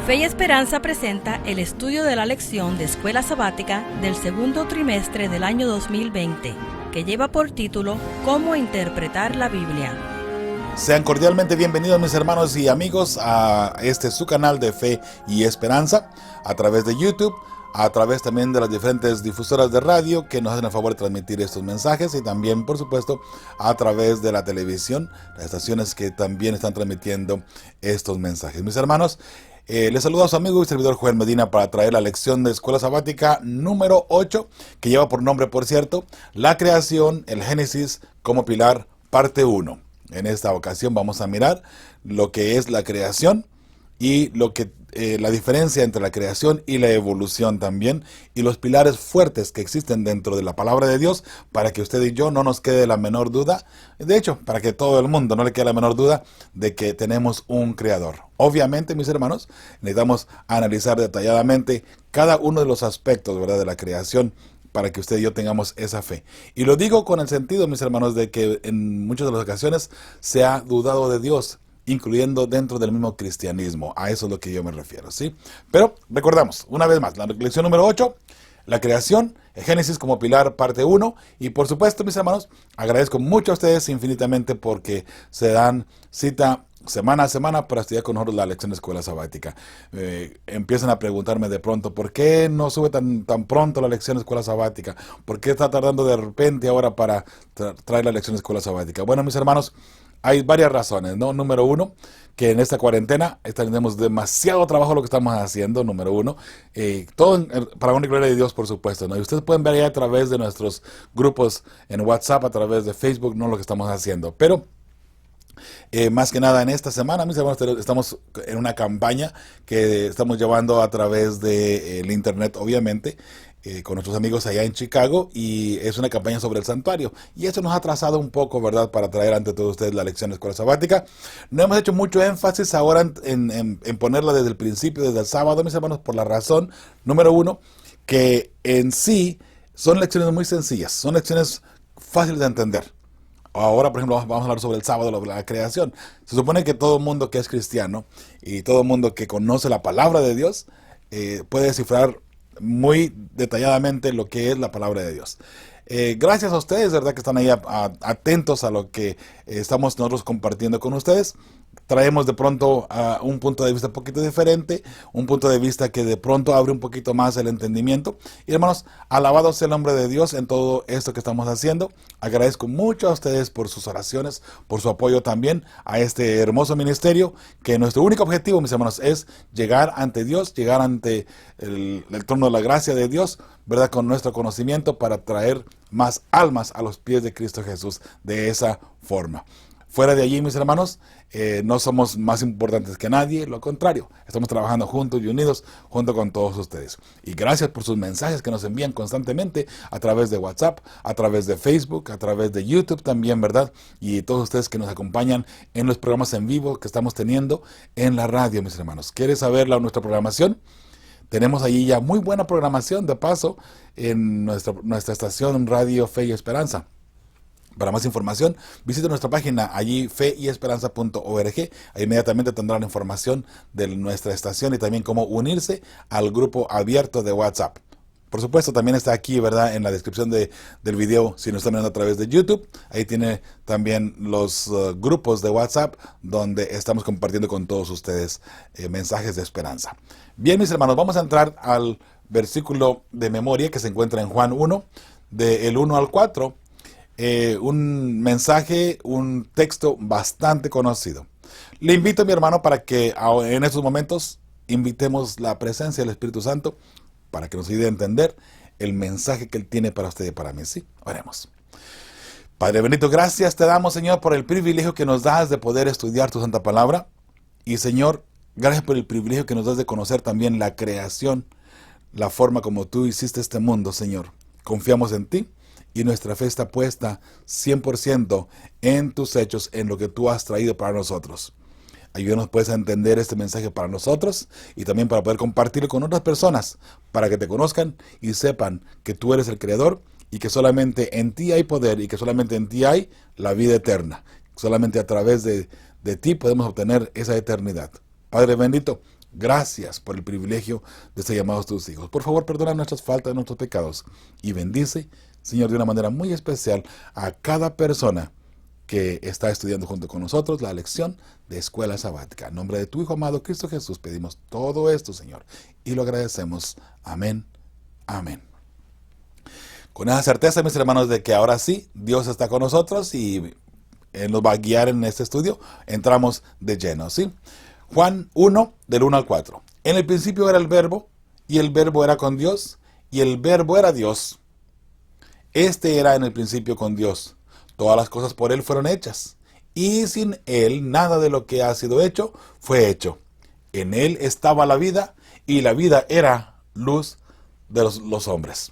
Fe y Esperanza presenta el estudio de la lección de Escuela Sabática del segundo trimestre del año 2020, que lleva por título ¿Cómo interpretar la Biblia? Sean cordialmente bienvenidos, mis hermanos y amigos, a su canal de Fe y Esperanza, a través de YouTube, a través también de las diferentes difusoras de radio que nos hacen el favor de transmitir estos mensajes, y también, por supuesto, a través de la televisión, las estaciones que también están transmitiendo estos mensajes. Mis hermanos, les saluda a su amigo y servidor Joel Medina para traer la lección de Escuela Sabática número 8, que lleva por nombre, por cierto, La creación, el Génesis como pilar, parte 1. En esta ocasión vamos a mirar lo que es la creación y la diferencia entre la creación y la evolución también, y los pilares fuertes que existen dentro de la palabra de Dios, para que usted y yo no nos quede la menor duda, de hecho, para que todo el mundo no le quede la menor duda de que tenemos un creador. Obviamente, mis hermanos, necesitamos analizar detalladamente cada uno de los aspectos, ¿verdad?, de la creación, para que usted y yo tengamos esa fe. Y lo digo con el sentido, mis hermanos, de que en muchas de las ocasiones se ha dudado de Dios, incluyendo dentro del mismo cristianismo. A eso es lo que yo me refiero, ¿sí? Pero recordamos, una vez más, la lección número 8, la creación, el Génesis como pilar, parte 1. Y por supuesto, mis hermanos, agradezco mucho a ustedes infinitamente porque se dan cita semana a semana para estudiar con nosotros la lección de Escuela Sabática. Empiezan a preguntarme de pronto, ¿por qué no sube tan pronto la lección de Escuela Sabática? ¿Por qué está tardando de repente ahora para traer la lección de Escuela Sabática? Bueno, mis hermanos, hay varias razones, ¿no? Número uno, que en esta cuarentena tenemos demasiado trabajo lo que estamos haciendo, número uno. Todo para una gloria de Dios, por supuesto, ¿no? Y ustedes pueden ver ahí a través de nuestros grupos en WhatsApp, a través de Facebook, ¿no?, lo que estamos haciendo. Pero más que nada en esta semana, mis hermanos, estamos en una campaña que estamos llevando a través del internet, obviamente, con nuestros amigos allá en Chicago, y es una campaña sobre el santuario, y eso nos ha atrasado un poco, ¿verdad?, para traer ante todos ustedes la lección de Escuela Sabática. No hemos hecho mucho énfasis ahora en ponerla desde el principio, desde el sábado, mis hermanos, por la razón, número uno, que en sí son lecciones muy sencillas, son lecciones fáciles de entender. Ahora, por ejemplo, vamos a hablar sobre el sábado, la creación. Se supone que todo el mundo que es cristiano y todo el mundo que conoce la palabra de Dios puede descifrar muy detalladamente lo que es la palabra de Dios. Gracias a ustedes, ¿verdad?, que están ahí atentos a lo que estamos nosotros compartiendo con ustedes. Traemos de pronto un punto de vista un poquito diferente, un punto de vista que de pronto abre un poquito más el entendimiento. Y hermanos, alabado sea el nombre de Dios en todo esto que estamos haciendo. Agradezco mucho a ustedes por sus oraciones, por su apoyo también a este hermoso ministerio, que nuestro único objetivo, mis hermanos, es llegar ante Dios, llegar ante el trono de la gracia de Dios, ¿verdad?, con nuestro conocimiento, para traer más almas a los pies de Cristo Jesús de esa forma. Fuera de allí, mis hermanos, no somos más importantes que nadie, lo contrario, estamos trabajando juntos y unidos junto con todos ustedes. Y gracias por sus mensajes que nos envían constantemente a través de WhatsApp, a través de Facebook, a través de YouTube también, ¿verdad? Y todos ustedes que nos acompañan en los programas en vivo que estamos teniendo en la radio, mis hermanos. ¿Quieres saber nuestra programación? Tenemos allí ya muy buena programación, de paso, en nuestra estación Radio Fe y Esperanza. Para más información, visite nuestra página allí, feyesperanza.org. Ahí inmediatamente tendrán información de nuestra estación y también cómo unirse al grupo abierto de WhatsApp. Por supuesto, también está aquí, ¿verdad?, en la descripción del video, si nos están viendo a través de YouTube. Ahí tiene también los grupos de WhatsApp donde estamos compartiendo con todos ustedes mensajes de esperanza. Bien, mis hermanos, vamos a entrar al versículo de memoria que se encuentra en Juan 1, del 1 al 4. Un mensaje, un texto bastante conocido. Le invito, mi hermano, para que en estos momentos invitemos la presencia del Espíritu Santo para que nos ayude a entender el mensaje que Él tiene para usted y para mí. ¿Sí? Oremos. Padre bendito, gracias te damos, Señor, por el privilegio que nos das de poder estudiar tu santa palabra. Y, Señor, gracias por el privilegio que nos das de conocer también la creación, la forma como tú hiciste este mundo, Señor. Confiamos en ti. Y nuestra fe está puesta 100% en tus hechos, en lo que tú has traído para nosotros. Ayúdanos pues a entender este mensaje para nosotros y también para poder compartirlo con otras personas, para que te conozcan y sepan que tú eres el Creador y que solamente en ti hay poder y que solamente en ti hay la vida eterna. Solamente a través de ti podemos obtener esa eternidad. Padre bendito, Gracias por el privilegio de ser llamados tus hijos. Por favor, perdona nuestras faltas, nuestros pecados y bendice, Señor, de una manera muy especial a cada persona que está estudiando junto con nosotros la lección de Escuela Sabática. En nombre de tu Hijo amado Cristo Jesús pedimos todo esto, Señor, y lo agradecemos. Amén. Amén. Con esa certeza, mis hermanos, de que ahora sí, Dios está con nosotros y Él nos va a guiar en este estudio, entramos de lleno, ¿sí? Juan 1, del 1 al 4. En el principio era el Verbo, y el Verbo era con Dios, y el Verbo era Dios. Este era en el principio con Dios. Todas las cosas por Él fueron hechas, y sin Él nada de lo que ha sido hecho fue hecho. En Él estaba la vida, y la vida era luz de los hombres.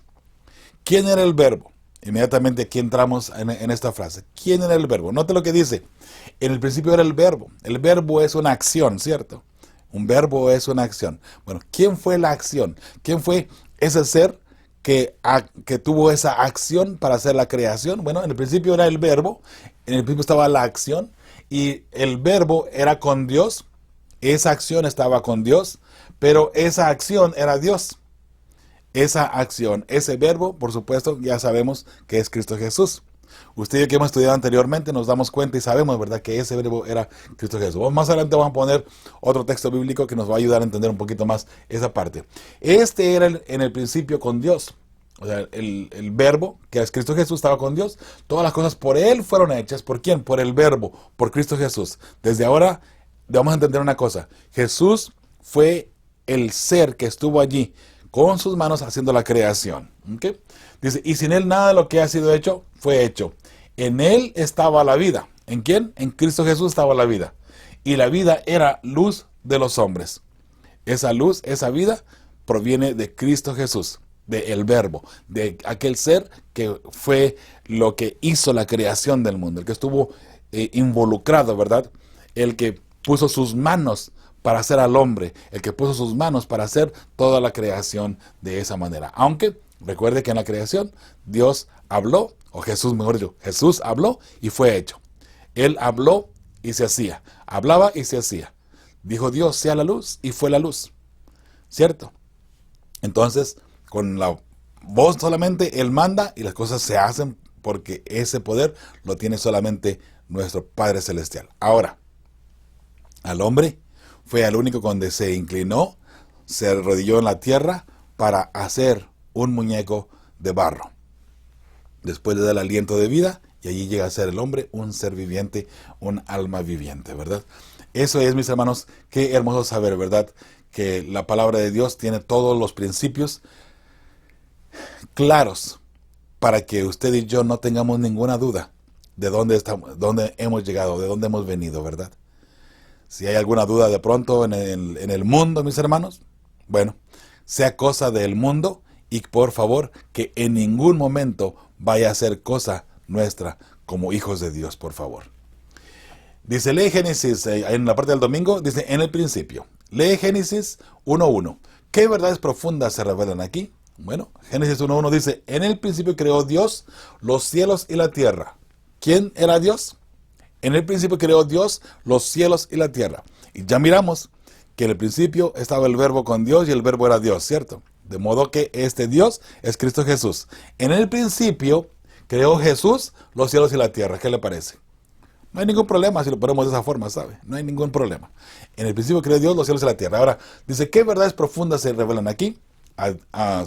¿Quién era el Verbo? Inmediatamente aquí entramos en esta frase. ¿Quién era el Verbo? Note lo que dice. En el principio era el Verbo. El verbo es una acción, ¿cierto? Un verbo es una acción. Bueno, ¿quién fue la acción? ¿Quién fue ese ser que tuvo esa acción para hacer la creación? Bueno, en el principio era el Verbo. En el principio estaba la acción. Y el Verbo era con Dios. Esa acción estaba con Dios. Pero esa acción era Dios. Esa acción, ese verbo, por supuesto, ya sabemos que es Cristo Jesús. Usted y yo que hemos estudiado anteriormente nos damos cuenta y sabemos, ¿verdad?, que ese verbo era Cristo Jesús. Más adelante vamos a poner otro texto bíblico que nos va a ayudar a entender un poquito más esa parte. Este era en el principio con Dios. O sea, el verbo, que es Cristo Jesús, estaba con Dios. Todas las cosas por Él fueron hechas. ¿Por quién? Por el verbo, por Cristo Jesús. Desde ahora vamos a entender una cosa. Jesús fue el ser que estuvo allí con sus manos haciendo la creación. ¿Okay? Dice, y sin Él nada de lo que ha sido hecho, fue hecho. En Él estaba la vida. ¿En quién? En Cristo Jesús estaba la vida. Y la vida era luz de los hombres. Esa luz, esa vida, proviene de Cristo Jesús, del Verbo, de aquel ser que fue lo que hizo la creación del mundo, el que estuvo involucrado, ¿verdad? El que puso sus manos para hacer al hombre, el que puso sus manos para hacer toda la creación de esa manera. Aunque, recuerde que en la creación, Dios habló, o Jesús, mejor dicho, Jesús habló y fue hecho. Él habló y se hacía, hablaba y se hacía. Dijo Dios, sea la luz, y fue la luz. ¿Cierto? Entonces, con la voz solamente, Él manda y las cosas se hacen porque ese poder lo tiene solamente nuestro Padre Celestial. Ahora, al hombre fue el único donde se inclinó, se arrodilló en la tierra para hacer un muñeco de barro. Después le da el aliento de vida y allí llega a ser el hombre un ser viviente, un alma viviente, ¿verdad? Eso es, mis hermanos, qué hermoso saber, ¿verdad? Que la palabra de Dios tiene todos los principios claros para que usted y yo no tengamos ninguna duda de dónde estamos, dónde hemos llegado, de dónde hemos venido, ¿verdad? Si hay alguna duda de pronto en el mundo, mis hermanos, bueno, sea cosa del mundo y por favor que en ningún momento vaya a ser cosa nuestra como hijos de Dios, por favor. Dice, lee Génesis, en la parte del domingo, dice, en el principio. Lee Génesis 1.1. ¿Qué verdades profundas se revelan aquí? Bueno, Génesis 1.1 dice, en el principio creó Dios los cielos y la tierra. ¿Quién era Dios? En el principio creó Dios los cielos y la tierra. Y ya miramos que en el principio estaba el verbo con Dios y el verbo era Dios, ¿cierto? De modo que este Dios es Cristo Jesús. En el principio creó Jesús los cielos y la tierra. ¿Qué le parece? No hay ningún problema si lo ponemos de esa forma, ¿sabe? No hay ningún problema. En el principio creó Dios los cielos y la tierra. Ahora, dice, ¿qué verdades profundas se revelan aquí?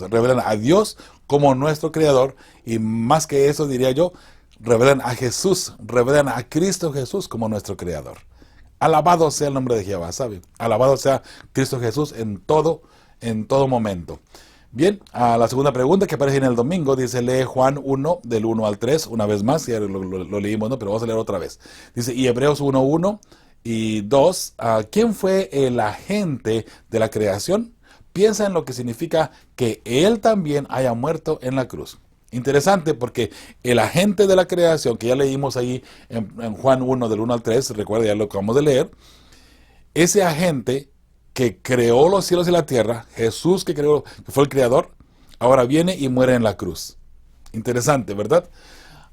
Revelan a Dios como nuestro Creador. Y más que eso, diría yo, revelan a Jesús, revelan a Cristo Jesús como nuestro Creador. Alabado sea el nombre de Jehová, ¿sabe? Alabado sea Cristo Jesús en todo momento. Bien, a la segunda pregunta que aparece en el domingo, dice, lee Juan 1, del 1 al 3, una vez más, ya lo leímos, ¿no? Pero vamos a leer otra vez. Dice, y Hebreos 1, 1 y 2, ¿quién fue el agente de la creación? Piensa en lo que significa que Él también haya muerto en la cruz. Interesante porque el agente de la creación, que ya leímos ahí en Juan 1, del 1 al 3, recuerda ya lo que acabamos de leer, ese agente que creó los cielos y la tierra, Jesús que fue el creador, ahora viene y muere en la cruz. Interesante, ¿verdad?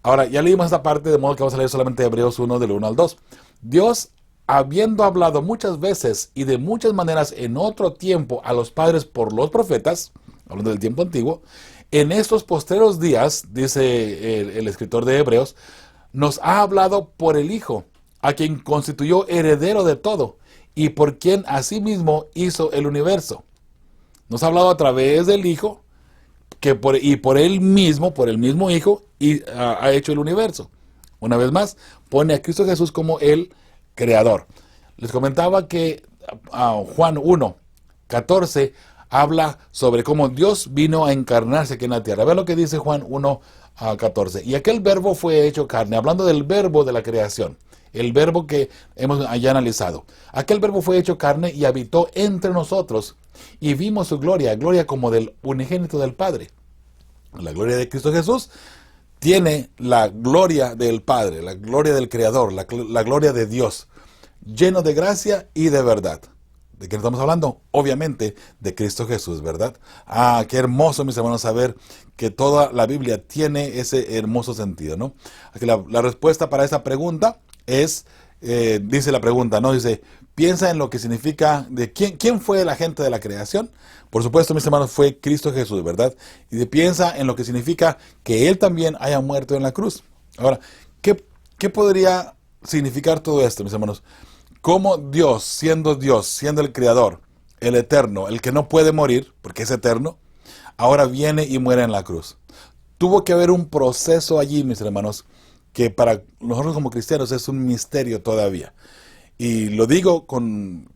Ahora, ya leímos esta parte, de modo que vamos a leer solamente Hebreos 1, del 1 al 2. Dios habiendo hablado muchas veces y de muchas maneras en otro tiempo a los padres por los profetas, hablando del tiempo antiguo, en estos postreros días, dice el escritor de Hebreos, nos ha hablado por el Hijo, a quien constituyó heredero de todo, y por quien asimismo hizo el universo. Nos ha hablado a través del Hijo, y por el mismo Hijo, y ha hecho el universo. Una vez más, pone a Cristo Jesús como el creador. Les comentaba que Juan 1:14 habla sobre cómo Dios vino a encarnarse aquí en la tierra. Vean lo que dice Juan 1:14. Y aquel verbo fue hecho carne, hablando del verbo de la creación, el verbo que hemos ya analizado. Aquel verbo fue hecho carne y habitó entre nosotros, y vimos su gloria, gloria como del unigénito del Padre. La gloria de Cristo Jesús tiene la gloria del Padre, la gloria del Creador, la gloria de Dios, lleno de gracia y de verdad. ¿De qué estamos hablando? Obviamente de Cristo Jesús, ¿verdad? Qué hermoso, mis hermanos, saber que toda la Biblia tiene ese hermoso sentido, ¿no? Aquí la respuesta para esa pregunta es, dice la pregunta, ¿no? Dice, piensa en lo que significa, de quién fue el agente de la creación. Por supuesto, mis hermanos, fue Cristo Jesús, ¿verdad? Y piensa en lo que significa que Él también haya muerto en la cruz. Ahora, ¿qué podría significar todo esto, mis hermanos? Cómo Dios, siendo el Creador, el Eterno, el que no puede morir, porque es eterno, ahora viene y muere en la cruz. Tuvo que haber un proceso allí, mis hermanos, que para nosotros como cristianos es un misterio todavía. Y lo digo con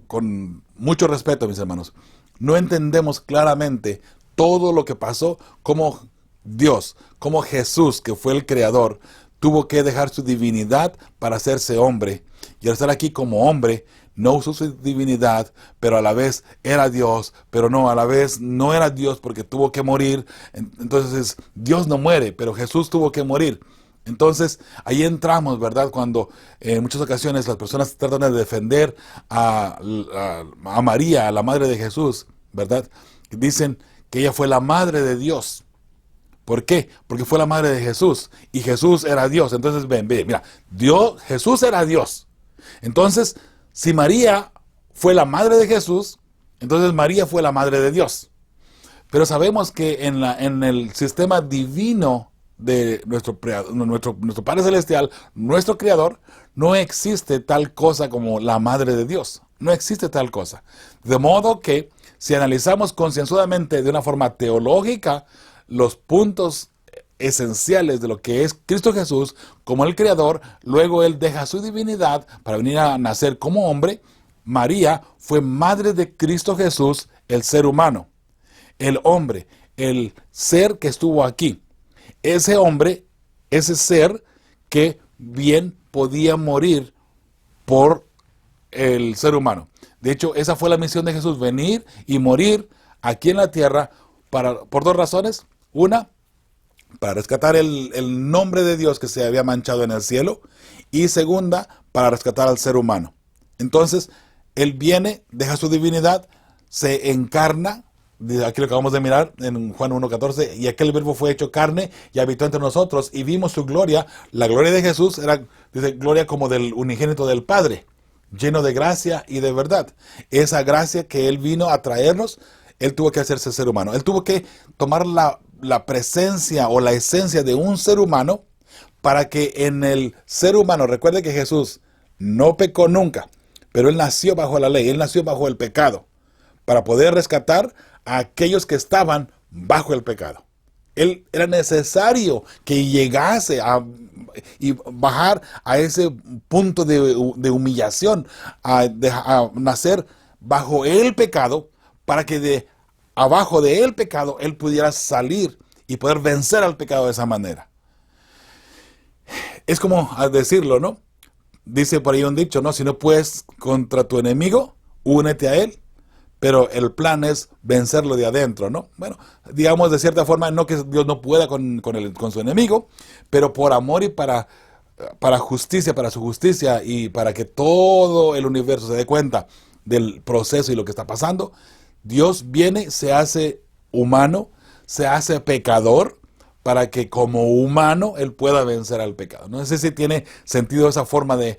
mucho respeto, mis hermanos. No entendemos claramente todo lo que pasó, como Dios, como Jesús, que fue el Creador, tuvo que dejar su divinidad para hacerse hombre. Y al estar aquí como hombre, no usó su divinidad, pero a la vez era Dios, pero no, a la vez no era Dios porque tuvo que morir. Entonces, Dios no muere, pero Jesús tuvo que morir. Entonces, ahí entramos, ¿verdad? Cuando en muchas ocasiones las personas tratan de defender a María, a la madre de Jesús, ¿verdad? Dicen que ella fue la madre de Dios. ¿Por qué? Porque fue la madre de Jesús y Jesús era Dios. Entonces, mira, Jesús era Dios. Entonces, si María fue la madre de Jesús, entonces María fue la madre de Dios. Pero sabemos que en el sistema divino de nuestro Padre Celestial, nuestro Creador, no existe tal cosa como la madre de Dios. No existe tal cosa. De modo que, si analizamos concienzudamente de una forma teológica los puntos esenciales de lo que es Cristo Jesús como el Creador, luego Él deja su divinidad para venir a nacer como hombre. María fue madre de Cristo Jesús, el ser humano, el hombre, el ser que estuvo aquí. Ese hombre, ese ser que bien podía morir por el ser humano. De hecho, esa fue la misión de Jesús, venir y morir aquí en la tierra por dos razones. Una, para rescatar el nombre de Dios que se había manchado en el cielo. Y segunda, para rescatar al ser humano. Entonces, Él viene, deja su divinidad, se encarna. Aquí lo acabamos de mirar en Juan 1:14, y aquel verbo fue hecho carne y habitó entre nosotros y vimos su gloria. La gloria de Jesús era, dice, gloria como del unigénito del Padre, lleno de gracia y de verdad. Esa gracia que Él vino a traernos, Él tuvo que hacerse ser humano. Él tuvo que tomar la presencia o la esencia de un ser humano para que en el ser humano, recuerde que Jesús no pecó nunca, pero Él nació bajo la ley, Él nació bajo el pecado, para poder rescatar a aquellos que estaban bajo el pecado. Él era necesario que llegase y bajar a ese punto de humillación, a nacer bajo el pecado, para que de abajo del pecado Él pudiera salir y poder vencer al pecado de esa manera. Es como decirlo, ¿no? Dice por ahí un dicho, ¿no? Si no puedes contra tu enemigo, únete a él. Pero el plan es vencerlo de adentro, ¿no? Bueno, digamos de cierta forma, no que Dios no pueda con su enemigo, pero por amor y para justicia, para su justicia y para que todo el universo se dé cuenta del proceso y lo que está pasando, Dios viene, se hace humano, se hace pecador para que como humano Él pueda vencer al pecado. No sé si tiene sentido esa forma de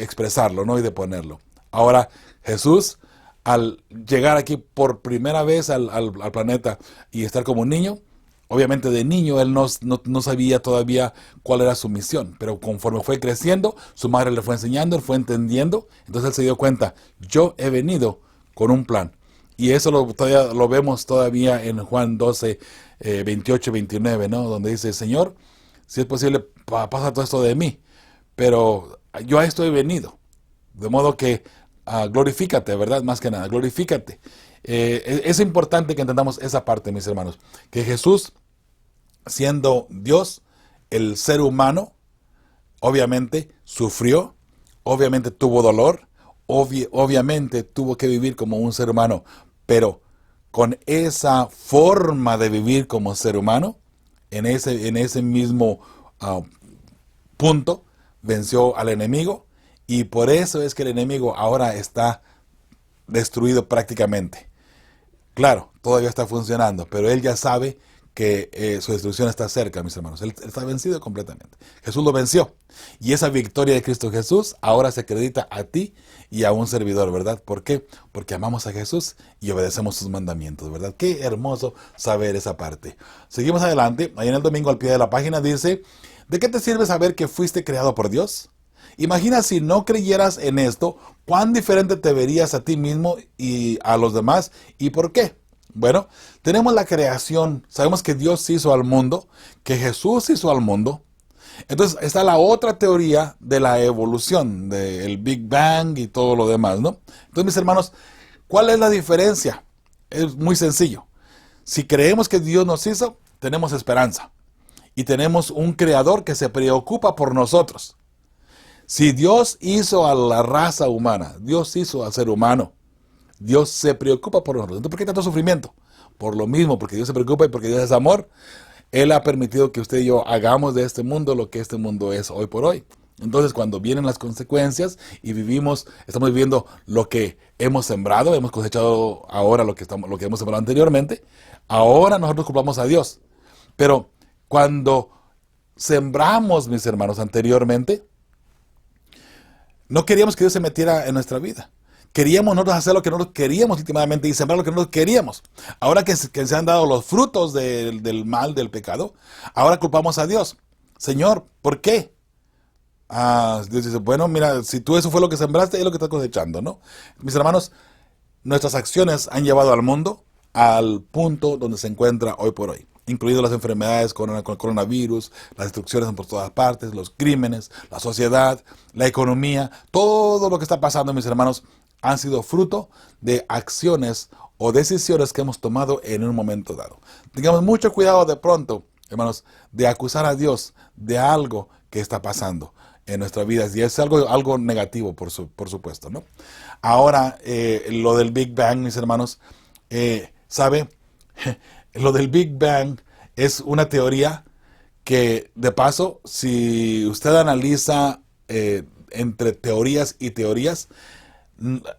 expresarlo, ¿no? Y de ponerlo. Ahora, Jesús, al llegar aquí por primera vez al planeta y estar como un niño, obviamente de niño Él no sabía todavía cuál era su misión, pero conforme fue creciendo, su madre le fue enseñando, Él fue entendiendo, entonces Él se dio cuenta, yo he venido con un plan. Y eso todavía lo vemos todavía en Juan 12, 28 y 29, ¿no? Donde dice, Señor, si es posible, pasa todo esto de mí, pero yo a esto he venido. De modo que glorifícate, ¿verdad? Más que nada, glorifícate. Es importante que entendamos esa parte, mis hermanos, que Jesús, siendo Dios, el ser humano, obviamente sufrió, obviamente tuvo dolor, obviamente tuvo que vivir como un ser humano, pero con esa forma de vivir como ser humano, en ese mismo punto, venció al enemigo, y por eso es que el enemigo ahora está destruido prácticamente. Claro, todavía está funcionando, pero él ya sabe que su destrucción está cerca, mis hermanos. Él está vencido completamente. Jesús lo venció. Y esa victoria de Cristo Jesús ahora se acredita a ti y a un servidor, ¿verdad? ¿Por qué? Porque amamos a Jesús y obedecemos sus mandamientos, ¿verdad? Qué hermoso saber esa parte. Seguimos adelante. Ahí en el domingo al pie de la página dice, ¿de qué te sirve saber que fuiste creado por Dios? Imagina si no creyeras en esto, cuán diferente te verías a ti mismo y a los demás. ¿Y por qué? Bueno, tenemos la creación, sabemos que Dios hizo al mundo, que Jesús hizo al mundo. Entonces está la otra teoría de la evolución, del Big Bang y todo lo demás, ¿no? Entonces, mis hermanos, ¿cuál es la diferencia? Es muy sencillo. Si creemos que Dios nos hizo, tenemos esperanza. Y tenemos un creador que se preocupa por nosotros. Si Dios hizo a la raza humana, Dios hizo al ser humano, Dios se preocupa por nosotros. Entonces, ¿por qué tanto sufrimiento? Por lo mismo, porque Dios se preocupa y porque Dios es amor. Él ha permitido que usted y yo hagamos de este mundo lo que este mundo es hoy por hoy. Entonces, cuando vienen las consecuencias y estamos viviendo lo que hemos sembrado, hemos cosechado ahora lo que hemos sembrado anteriormente, ahora nosotros culpamos a Dios. Pero cuando sembramos, mis hermanos, anteriormente, no queríamos que Dios se metiera en nuestra vida. Queríamos nosotros hacer lo que nosotros queríamos últimamente y sembrar lo que nosotros queríamos. Ahora que se han dado los frutos del mal, del pecado, ahora culpamos a Dios. Señor, ¿por qué? Dios dice, bueno, mira, si tú eso fue lo que sembraste, es lo que estás cosechando, ¿no? Mis hermanos, nuestras acciones han llevado al mundo al punto donde se encuentra hoy por hoy, incluidas las enfermedades con el coronavirus, las destrucciones por todas partes, los crímenes, la sociedad, la economía, todo lo que está pasando, mis hermanos, han sido fruto de acciones o decisiones que hemos tomado en un momento dado. Tengamos mucho cuidado de pronto, hermanos, de acusar a Dios de algo que está pasando en nuestras vidas, y es algo negativo, por supuesto, ¿no? Ahora, lo del Big Bang, mis hermanos, ¿sabe? Lo del Big Bang es una teoría que, de paso, si usted analiza entre teorías y teorías,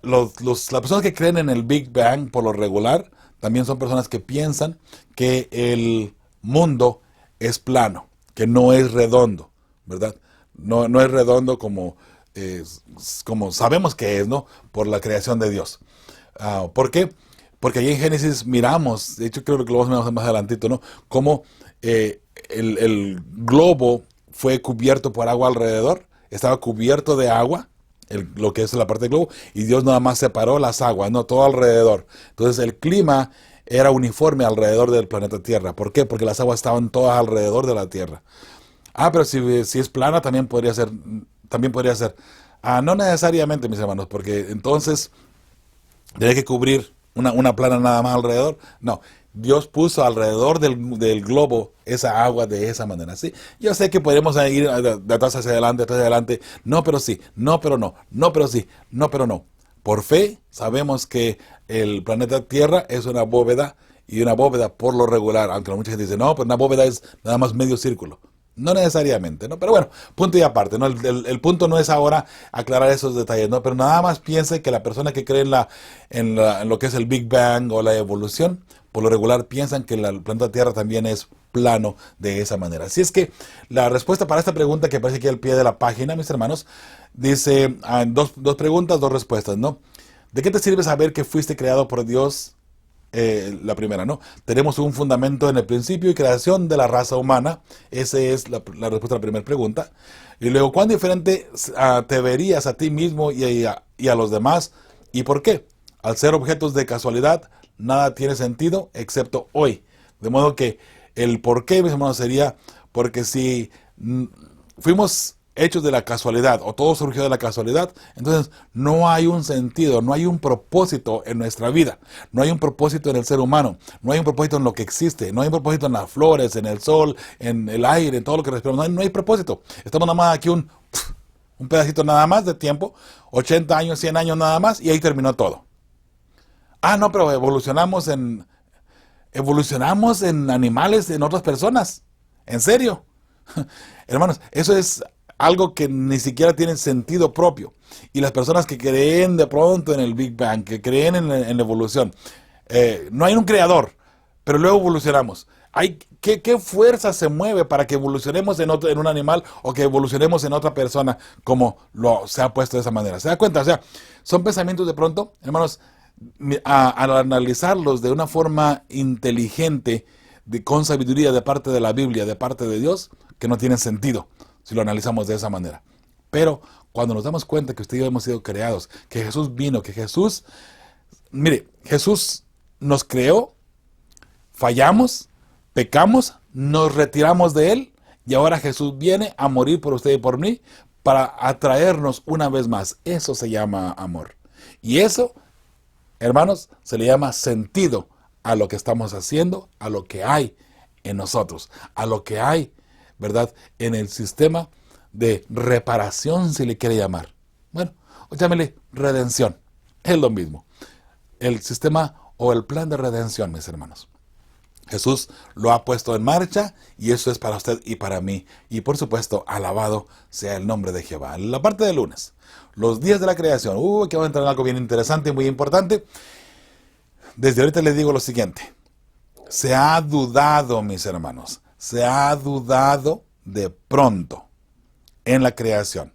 las personas que creen en el Big Bang, por lo regular, también son personas que piensan que el mundo es plano, que no es redondo, ¿verdad? No es redondo como sabemos que es, ¿no? Por la creación de Dios. ¿Por qué? Porque ahí en Génesis miramos, de hecho creo que lo vamos a ver más adelantito, ¿no? Cómo el globo fue cubierto por agua alrededor, estaba cubierto de agua, lo que es la parte del globo, y Dios nada más separó las aguas, no todo alrededor. Entonces el clima era uniforme alrededor del planeta Tierra. ¿Por qué? Porque las aguas estaban todas alrededor de la Tierra. Pero si es plana también podría ser. No necesariamente, mis hermanos, porque entonces tiene que cubrir una plana nada más alrededor. No, Dios puso alrededor del globo esa agua de esa manera, ¿sí? Yo sé que podemos ir de atrás hacia adelante, no, pero sí, no, pero no, no, pero sí, no, pero no. Por fe sabemos que el planeta Tierra es una bóveda, y una bóveda por lo regular, aunque mucha gente dice, no, pues una bóveda es nada más medio círculo. No necesariamente, ¿no? Pero bueno, punto y aparte, ¿no? El punto no es ahora aclarar esos detalles, ¿no? Pero nada más piense que la persona que cree en lo que es el Big Bang o la evolución, por lo regular piensan que el planeta Tierra también es plano de esa manera. Así es que la respuesta para esta pregunta que aparece aquí al pie de la página, mis hermanos, dice dos preguntas, dos respuestas, ¿no? ¿De qué te sirve saber que fuiste creado por Dios? La primera, ¿no? Tenemos un fundamento en el principio y creación de la raza humana. Esa es la respuesta a la primera pregunta. Y luego, ¿cuán diferente te verías a ti mismo y a los demás? ¿Y por qué? Al ser objetos de casualidad, nada tiene sentido excepto hoy. De modo que el por qué, mis hermanos, sería porque si fuimos hechos de la casualidad, o todo surgió de la casualidad, entonces no hay un sentido, no hay un propósito en nuestra vida, no hay un propósito en el ser humano, no hay un propósito en lo que existe, no hay un propósito en las flores, en el sol, en el aire, en todo lo que respiramos, no hay propósito. Estamos nada más aquí un pedacito nada más de tiempo, 80 años, 100 años nada más, y ahí terminó todo. No, pero evolucionamos en animales, en otras personas. ¿En serio? Hermanos, eso es algo que ni siquiera tiene sentido propio. Y las personas que creen de pronto en el Big Bang, que creen en la evolución, no hay un creador, pero luego evolucionamos. ¿Qué fuerza se mueve para que evolucionemos en un animal o que evolucionemos en otra persona como se ha puesto de esa manera? ¿Se da cuenta? O sea, son pensamientos de pronto, hermanos, al analizarlos de una forma inteligente, con sabiduría de parte de la Biblia, de parte de Dios, que no tienen sentido si lo analizamos de esa manera. Pero cuando nos damos cuenta que usted y yo hemos sido creados, que Jesús vino, que Jesús nos creó, fallamos, pecamos, nos retiramos de Él, y ahora Jesús viene a morir por usted y por mí para atraernos una vez más. Eso se llama amor. Y eso, hermanos, se le llama sentido a lo que estamos haciendo, a lo que hay en nosotros, a lo que hay, ¿verdad?, en el sistema de reparación, si le quiere llamar. Bueno, llámele redención. Es lo mismo. El sistema o el plan de redención, mis hermanos. Jesús lo ha puesto en marcha y eso es para usted y para mí. Y por supuesto, alabado sea el nombre de Jehová. La parte de lunes, los días de la creación. Que va a entrar en algo bien interesante y muy importante. Desde ahorita les digo lo siguiente. Se ha dudado, mis hermanos. Se ha dudado de pronto en la creación.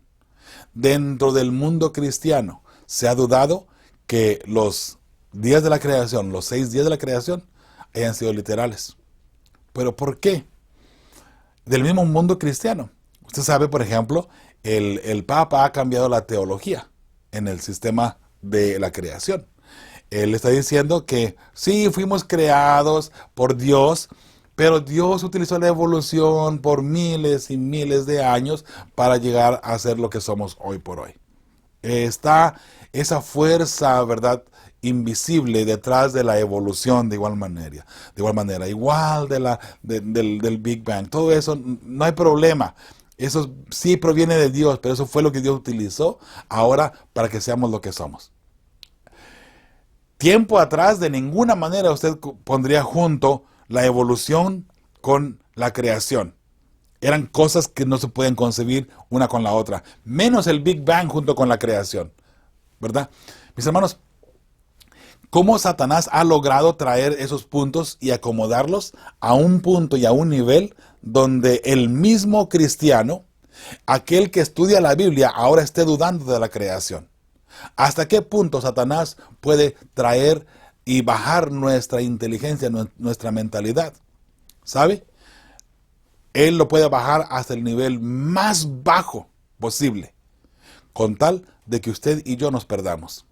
Dentro del mundo cristiano se ha dudado que los días de la creación, los 6 días de la creación, hayan sido literales. ¿Pero por qué? Del mismo mundo cristiano. Usted sabe, por ejemplo, el Papa ha cambiado la teología en el sistema de la creación. Él está diciendo que sí, fuimos creados por Dios, pero Dios utilizó la evolución por miles y miles de años para llegar a ser lo que somos hoy por hoy. Está esa fuerza, ¿verdad?, invisible detrás de la evolución de igual manera, igual del Big Bang. Todo eso, no hay problema. Eso sí proviene de Dios, pero eso fue lo que Dios utilizó ahora para que seamos lo que somos. Tiempo atrás, de ninguna manera usted pondría junto la evolución con la creación. Eran cosas que no se pueden concebir una con la otra, menos el Big Bang junto con la creación, ¿verdad? Mis hermanos, ¿cómo Satanás ha logrado traer esos puntos y acomodarlos a un punto y a un nivel donde el mismo cristiano, aquel que estudia la Biblia, ahora esté dudando de la creación? ¿Hasta qué punto Satanás puede traer y bajar nuestra inteligencia, nuestra mentalidad? ¿Sabe? Él lo puede bajar hasta el nivel más bajo posible, con tal de que usted y yo nos perdamos.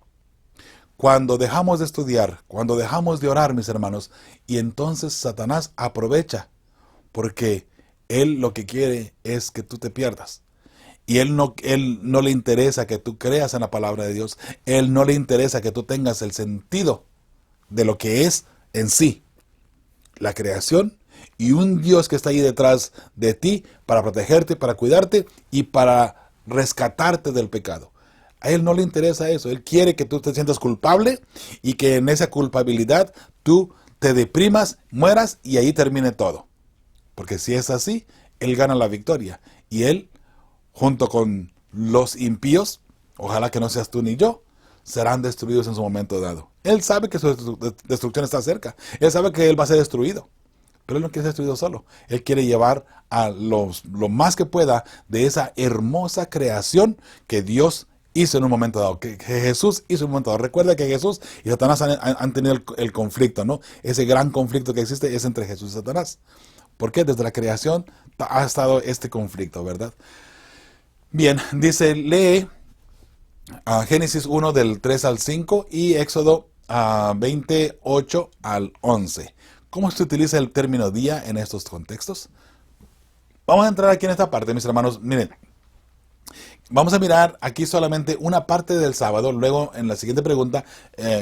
Cuando dejamos de estudiar, cuando dejamos de orar, mis hermanos, y entonces Satanás aprovecha, porque él lo que quiere es que tú te pierdas. Y él no le interesa que tú creas en la palabra de Dios. Él no le interesa que tú tengas el sentido de lo que es en sí la creación y un Dios que está ahí detrás de ti para protegerte, para cuidarte y para rescatarte del pecado. A él no le interesa eso. Él quiere que tú te sientas culpable y que en esa culpabilidad tú te deprimas, mueras y ahí termine todo. Porque si es así, él gana la victoria. Y él, junto con los impíos, ojalá que no seas tú ni yo, serán destruidos en su momento dado. Él sabe que su destrucción está cerca. Él sabe que él va a ser destruido. Pero Él no quiere ser destruido solo. Él quiere llevar a lo más que pueda de esa hermosa creación que Dios hizo en un momento dado, que Jesús hizo en un momento dado. Recuerda que Jesús y Satanás han tenido el conflicto, ¿no? Ese gran conflicto que existe es entre Jesús y Satanás. ¿Por qué? Desde la creación ha estado este conflicto, ¿verdad? Bien, dice, lee Génesis 1 del 3 al 5 y Éxodo 28 al 11. ¿Cómo se utiliza el término día en estos contextos? Vamos a entrar aquí en esta parte, mis hermanos. Miren, vamos a mirar aquí solamente una parte del sábado. Luego, en la siguiente pregunta,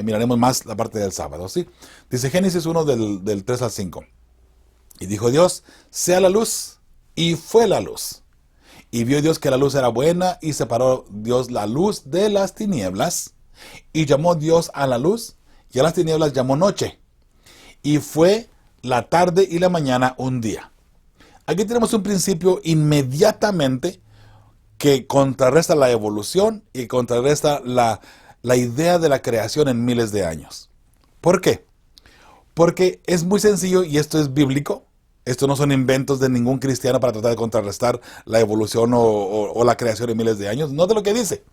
miraremos más la parte del sábado, ¿sí? Dice Génesis 1 del 3 al 5. Y dijo Dios, sea la luz, y fue la luz. Y vio Dios que la luz era buena, y separó Dios la luz de las tinieblas. Y llamó Dios a la luz, y a las tinieblas llamó noche. Y fue la tarde y la mañana un día. Aquí tenemos un principio inmediatamente que contrarresta la evolución y contrarresta la idea de la creación en miles de años. ¿Por qué? Porque es muy sencillo y esto es bíblico. Esto no son inventos de ningún cristiano para tratar de contrarrestar la evolución o la creación en miles de años. No de lo que dice.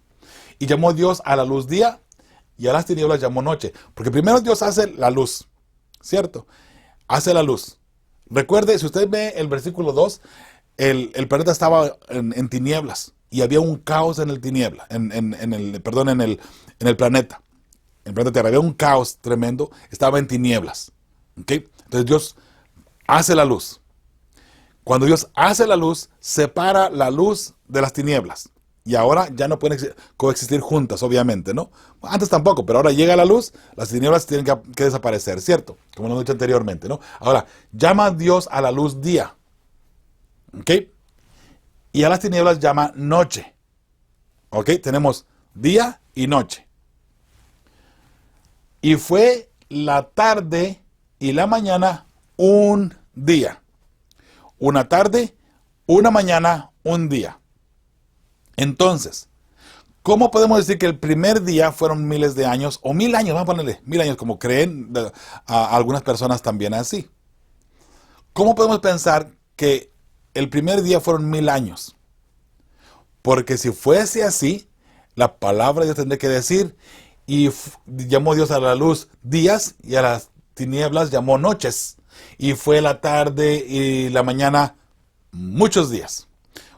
Y llamó Dios a la luz día y a las tinieblas llamó noche. Porque primero Dios hace la luz, ¿cierto? Hace la luz. Recuerde, si usted ve el versículo 2, el planeta estaba en tinieblas y había un caos en el tiniebla, en el planeta. En el planeta Tierra había un caos tremendo, estaba en tinieblas. ¿Okay? Entonces Dios hace la luz. Cuando Dios hace la luz, separa la luz de las tinieblas. Y ahora ya no pueden coexistir juntas, obviamente, ¿no? Antes tampoco, pero ahora llega la luz, las tinieblas tienen que desaparecer, ¿cierto? Como lo he dicho anteriormente, ¿no? Ahora, llama Dios a la luz día. ¿Ok? Y a las tinieblas llama noche. ¿Ok? Tenemos día y noche. Y fue la tarde y la mañana un día. Una tarde, una mañana, un día. Entonces, ¿cómo podemos decir que el primer día fueron miles de años o 1000 años? Vamos a ponerle 1000 años, como creen a algunas personas también así. ¿Cómo podemos pensar que el primer día fueron 1000 años? Porque si fuese así, la palabra de Dios tendría que decir, y llamó Dios a la luz días y a las tinieblas llamó noches. Y fue la tarde y la mañana muchos días.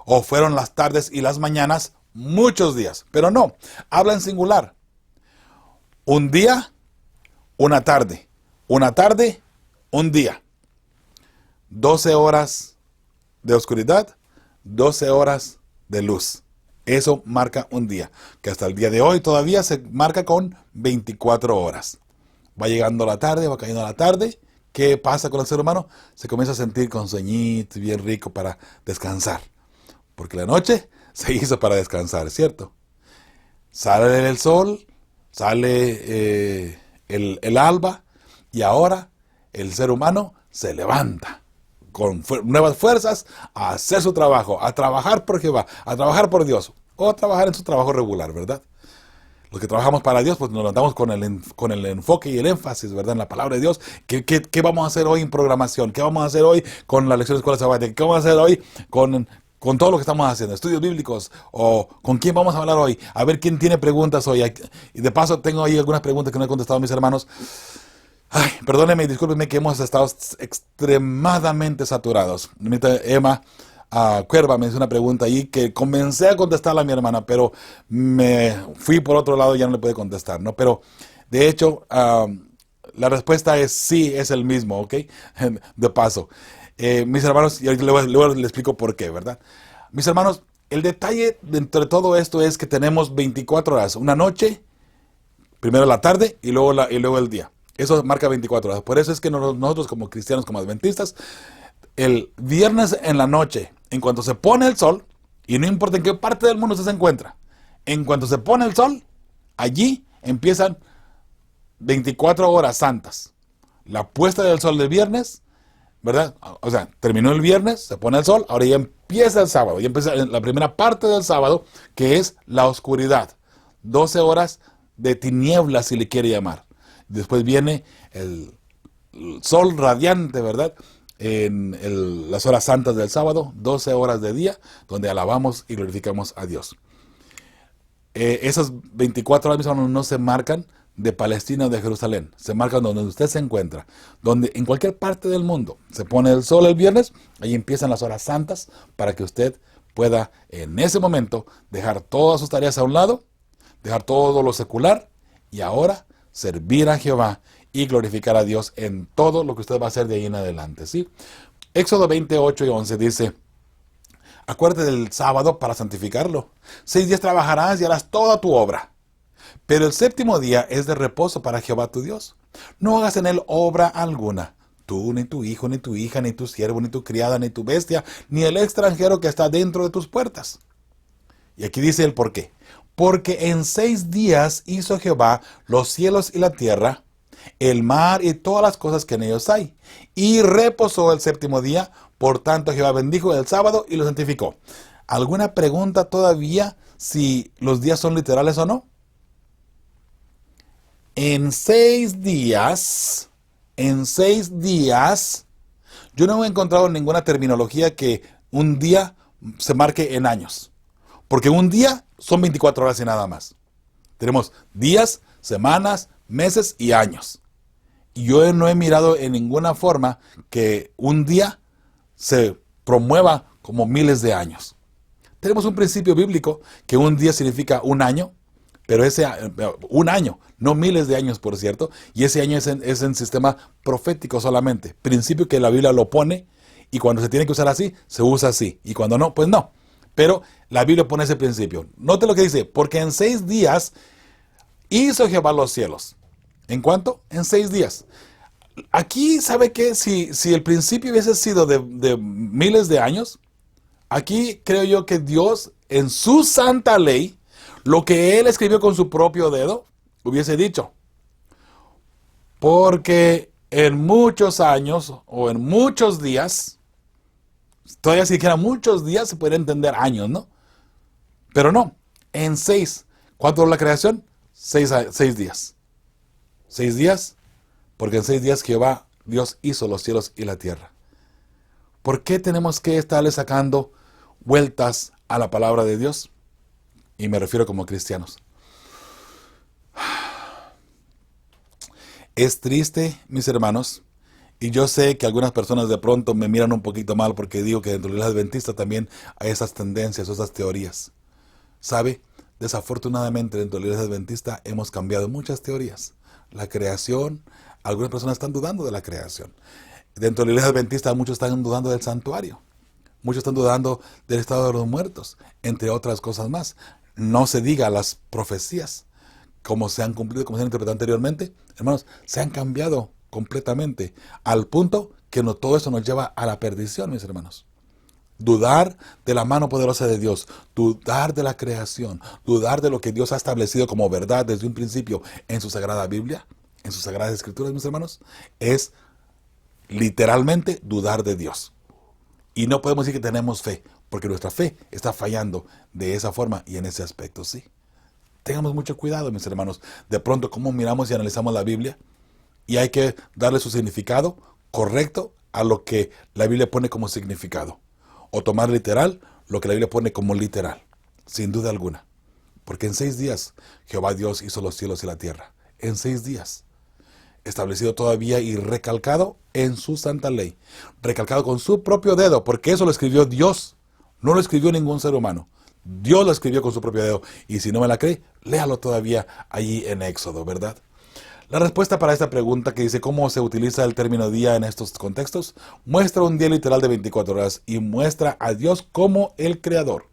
O fueron las tardes y las mañanas muchos días. Pero no, habla en singular. Un día, una tarde. Una tarde, un día. 12 horas de oscuridad, 12 horas de luz. Eso marca un día, que hasta el día de hoy todavía se marca con 24 horas. Va llegando la tarde, va cayendo la tarde. ¿Qué pasa con el ser humano? Se comienza a sentir con sueñito, bien rico para descansar. Porque la noche se hizo para descansar, ¿cierto? Sale el sol, sale el alba, y ahora el ser humano se levanta con nuevas fuerzas a hacer su trabajo, a trabajar por Jehová, a trabajar por Dios, o a trabajar en su trabajo regular, ¿verdad? Los que trabajamos para Dios, pues nos levantamos con el enfoque y el énfasis, ¿verdad? En la palabra de Dios. ¿Qué vamos a hacer hoy en programación? ¿Qué vamos a hacer hoy con la lección de escuela sabática? ¿Qué vamos a hacer hoy con todo lo que estamos haciendo? Estudios bíblicos. ¿O con quién vamos a hablar hoy? A ver quién tiene preguntas hoy. Y de paso tengo ahí algunas preguntas que no he contestado a mis hermanos. Ay, perdónenme y discúlpenme que hemos estado extremadamente saturados. Emma Cuerva me hizo una pregunta ahí que comencé a contestarla a mi hermana, pero me fui por otro lado y ya no le pude contestar, ¿no? Pero, de hecho, la respuesta es sí, es el mismo, ¿ok? De paso. Mis hermanos, y ahorita luego les explico por qué, ¿verdad? Mis hermanos, el detalle dentro de todo esto es que tenemos 24 horas. Una noche, primero la tarde y luego el día. Eso marca 24 horas. Por eso es que nosotros como cristianos, como adventistas, el viernes en la noche, en cuanto se pone el sol, y no importa en qué parte del mundo usted se encuentra, en cuanto se pone el sol, allí empiezan 24 horas santas. La puesta del sol del viernes, ¿verdad? O sea, terminó el viernes, se pone el sol, ahora ya empieza el sábado, ya empieza la primera parte del sábado, que es la oscuridad. 12 horas de tinieblas, si le quiere llamar. Después viene el sol radiante, ¿verdad? las horas santas del sábado, 12 horas de día, donde alabamos y glorificamos a Dios. Esas 24 horas, mis hermanos, no se marcan de Palestina o de Jerusalén, se marcan donde usted se encuentra, donde en cualquier parte del mundo se pone el sol el viernes, ahí empiezan las horas santas para que usted pueda en ese momento dejar todas sus tareas a un lado, dejar todo lo secular y ahora servir a Jehová y glorificar a Dios en todo lo que usted va a hacer de ahí en adelante, ¿sí? Éxodo 28 y 11 dice: acuérdate del sábado para santificarlo. 6 días trabajarás y harás toda tu obra. Pero el séptimo día es de reposo para Jehová tu Dios. No hagas en él obra alguna. Tú, ni tu hijo, ni tu hija, ni tu siervo, ni tu criada, ni tu bestia, ni el extranjero que está dentro de tus puertas. Y aquí dice el por qué. Porque en 6 días hizo Jehová los cielos y la tierra, el mar y todas las cosas que en ellos hay. Y reposó el séptimo día. Por tanto, Jehová bendijo el sábado y lo santificó. ¿Alguna pregunta todavía si los días son literales o no? En 6 días, yo no he encontrado ninguna terminología que un día se marque en años. Porque un día son 24 horas y nada más. Tenemos días, semanas, meses y años. Y yo no he mirado en ninguna forma que un día se promueva como miles de años. Tenemos un principio bíblico que un día significa un año, pero un año, no miles de años, por cierto, y ese año es en sistema profético solamente. Principio que la Biblia lo pone, y cuando se tiene que usar así, se usa así, y cuando no, pues no. Pero la Biblia pone ese principio. Note lo que dice: porque en 6 días hizo Jehová los cielos. ¿En cuánto? En 6 días. Aquí, ¿sabe qué? Si el principio hubiese sido de miles de años, aquí creo yo que Dios, en su santa ley, lo que Él escribió con su propio dedo, hubiese dicho: porque en muchos años o en muchos días, todavía si dijera muchos días se podría entender años, ¿no? Pero no, en 6. ¿Cuánto es la creación? 6 días. 6 días, porque en 6 días Jehová, Dios, hizo los cielos y la tierra. ¿Por qué tenemos que estarle sacando vueltas a la palabra de Dios? Y me refiero como cristianos. Es triste, mis hermanos, y yo sé que algunas personas de pronto me miran un poquito mal porque digo que dentro de la adventista también hay esas tendencias, esas teorías. ¿Sabe? Desafortunadamente dentro de la iglesia adventista hemos cambiado muchas teorías. La creación, algunas personas están dudando de la creación. Dentro de la iglesia adventista muchos están dudando del santuario. Muchos están dudando del estado de los muertos, entre otras cosas más. No se diga las profecías, como se han cumplido, como se han interpretado anteriormente. Hermanos, se han cambiado completamente, al punto que no todo eso nos lleva a la perdición, mis hermanos. Dudar de la mano poderosa de Dios, dudar de la creación, dudar de lo que Dios ha establecido como verdad desde un principio en su Sagrada Biblia, en sus Sagradas Escrituras, mis hermanos, es literalmente dudar de Dios. Y no podemos decir que tenemos fe, porque nuestra fe está fallando de esa forma y en ese aspecto, sí. Tengamos mucho cuidado, mis hermanos, de pronto cómo miramos y analizamos la Biblia, y hay que darle su significado correcto a lo que la Biblia pone como significado. O tomar literal lo que la Biblia pone como literal, sin duda alguna. Porque en 6 días Jehová Dios hizo los cielos y la tierra. En 6 días. Establecido todavía y recalcado en su santa ley. Recalcado con su propio dedo, porque eso lo escribió Dios. No lo escribió ningún ser humano. Dios lo escribió con su propio dedo. Y si no me la cree, léalo todavía allí en Éxodo, ¿verdad? La respuesta para esta pregunta que dice cómo se utiliza el término día en estos contextos, muestra un día literal de 24 horas y muestra a Dios como el creador.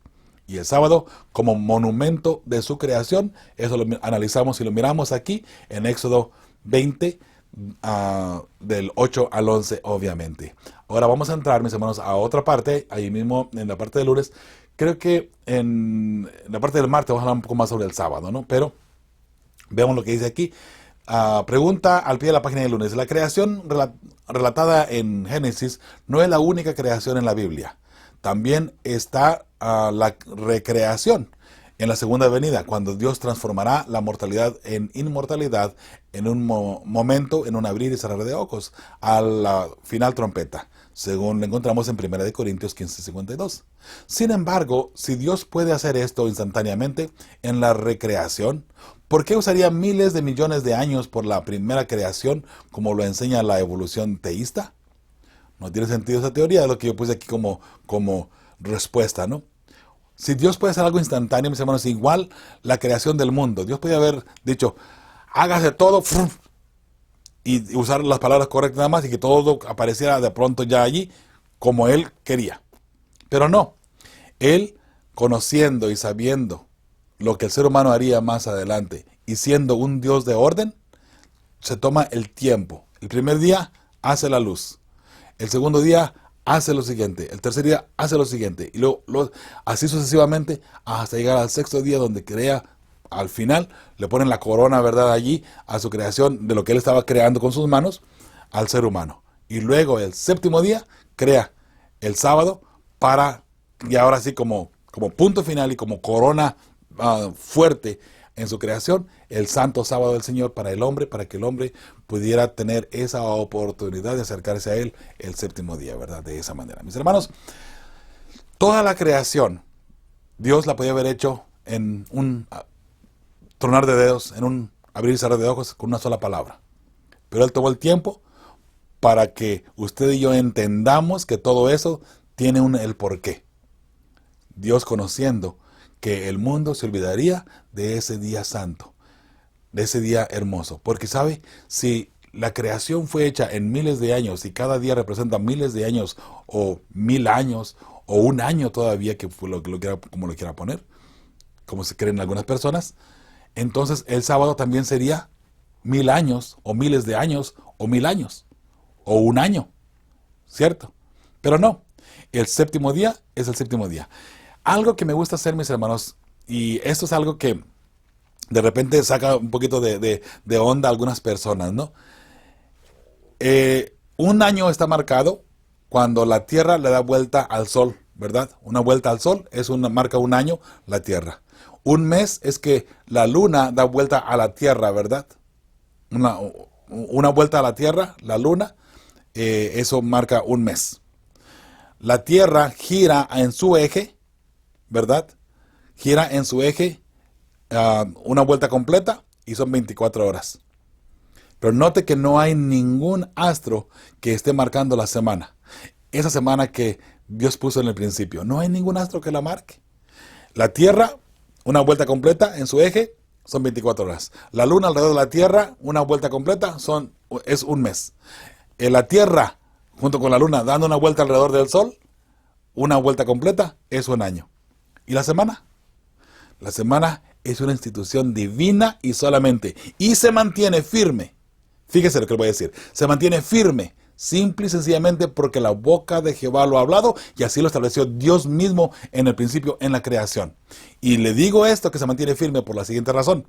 Y el sábado como monumento de su creación. Eso lo analizamos y lo miramos aquí en Éxodo 20, del 8 al 11, obviamente. Ahora vamos a entrar, mis hermanos, a otra parte, ahí mismo en la parte del lunes. Creo que en la parte del martes vamos a hablar un poco más sobre el sábado, ¿no? Pero veamos lo que dice aquí. Pregunta al pie de la página del lunes. La creación relatada en Génesis no es la única creación en la Biblia. También está la recreación. en la segunda venida, cuando Dios transformará la mortalidad en inmortalidad en un momento, en un abrir y cerrar de ojos, a la final trompeta, según lo encontramos en 1 Corintios 15:52. Sin embargo, si Dios puede hacer esto instantáneamente en la recreación, ¿por qué usaría miles de millones de años por la primera creación, como lo enseña la evolución teísta? No tiene sentido esa teoría, es lo que yo puse aquí como respuesta, ¿no? Si Dios puede hacer algo instantáneo, mis hermanos, igual la creación del mundo. Dios podía haber dicho, hágase todo, y usar las palabras correctas nada más y que todo apareciera de pronto ya allí como Él quería. Pero no, Él, conociendo y sabiendo lo que el ser humano haría más adelante y siendo un Dios de orden, se toma el tiempo. El primer día hace la luz. El segundo día hace lo siguiente. El tercer día hace lo siguiente. Y luego así sucesivamente hasta llegar al sexto día, donde crea, al final le ponen la corona, ¿verdad?, allí a su creación de lo que Él estaba creando con sus manos al ser humano. Y luego el séptimo día crea el sábado y ahora sí como punto final y como corona fuerte en su creación, el santo sábado del Señor para el hombre, para que el hombre pudiera tener esa oportunidad de acercarse a Él el séptimo día, ¿verdad? De esa manera. Mis hermanos, toda la creación, Dios la podía haber hecho en un tronar de dedos, en un abrir y cerrar de ojos, con una sola palabra. Pero Él tomó el tiempo para que usted y yo entendamos que todo eso tiene el porqué. Dios, conociendo que el mundo se olvidaría de ese día santo, de ese día hermoso. Porque, ¿sabe? Si la creación fue hecha en miles de años y cada día representa miles de años o 1000 años o un año todavía, que fue como lo quiera poner, como se creen algunas personas, entonces el sábado también sería 1000 años o miles de años o 1000 años o un año, ¿cierto? Pero no, el séptimo día es el séptimo día. Algo que me gusta hacer, mis hermanos, y esto es algo que de repente saca un poquito de onda a algunas personas, ¿no? Un año está marcado cuando la Tierra le da vuelta al Sol, ¿verdad? Una vuelta al Sol marca un año la Tierra. Un mes es que la Luna da vuelta a la Tierra, ¿verdad? Una vuelta a la Tierra, la Luna, eso marca un mes. La Tierra gira en su eje, ¿verdad? Gira en su eje una vuelta completa y son 24 horas. Pero note que no hay ningún astro que esté marcando la semana. Esa semana que Dios puso en el principio. No hay ningún astro que la marque. La Tierra, una vuelta completa en su eje, son 24 horas. La Luna alrededor de la Tierra, una vuelta completa, es un mes. La Tierra, junto con la Luna, dando una vuelta alrededor del Sol, una vuelta completa, es un año. ¿Y la semana? La semana es una institución divina y solamente. Y se mantiene firme. Fíjese lo que le voy a decir. Se mantiene firme, simple y sencillamente porque la boca de Jehová lo ha hablado y así lo estableció Dios mismo en el principio, en la creación. Y le digo esto, que se mantiene firme, por la siguiente razón.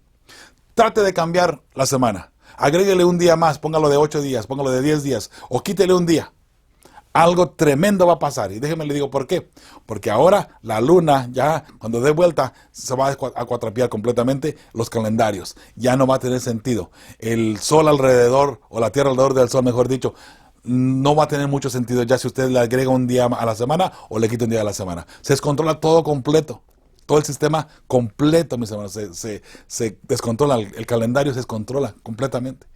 Trate de cambiar la semana. Agréguele un día más, póngalo de 8 días, póngalo de 10 días o quítele un día. Algo tremendo va a pasar. Y déjeme le digo por qué. Porque ahora la luna, ya cuando dé vuelta, se va a cuatrapear completamente los calendarios. Ya no va a tener sentido. El sol alrededor, o la tierra alrededor del sol, mejor dicho, no va a tener mucho sentido ya si usted le agrega un día a la semana o le quita un día a la semana. Se descontrola todo completo. Todo el sistema completo, mis hermanos. Se descontrola. El calendario se descontrola completamente.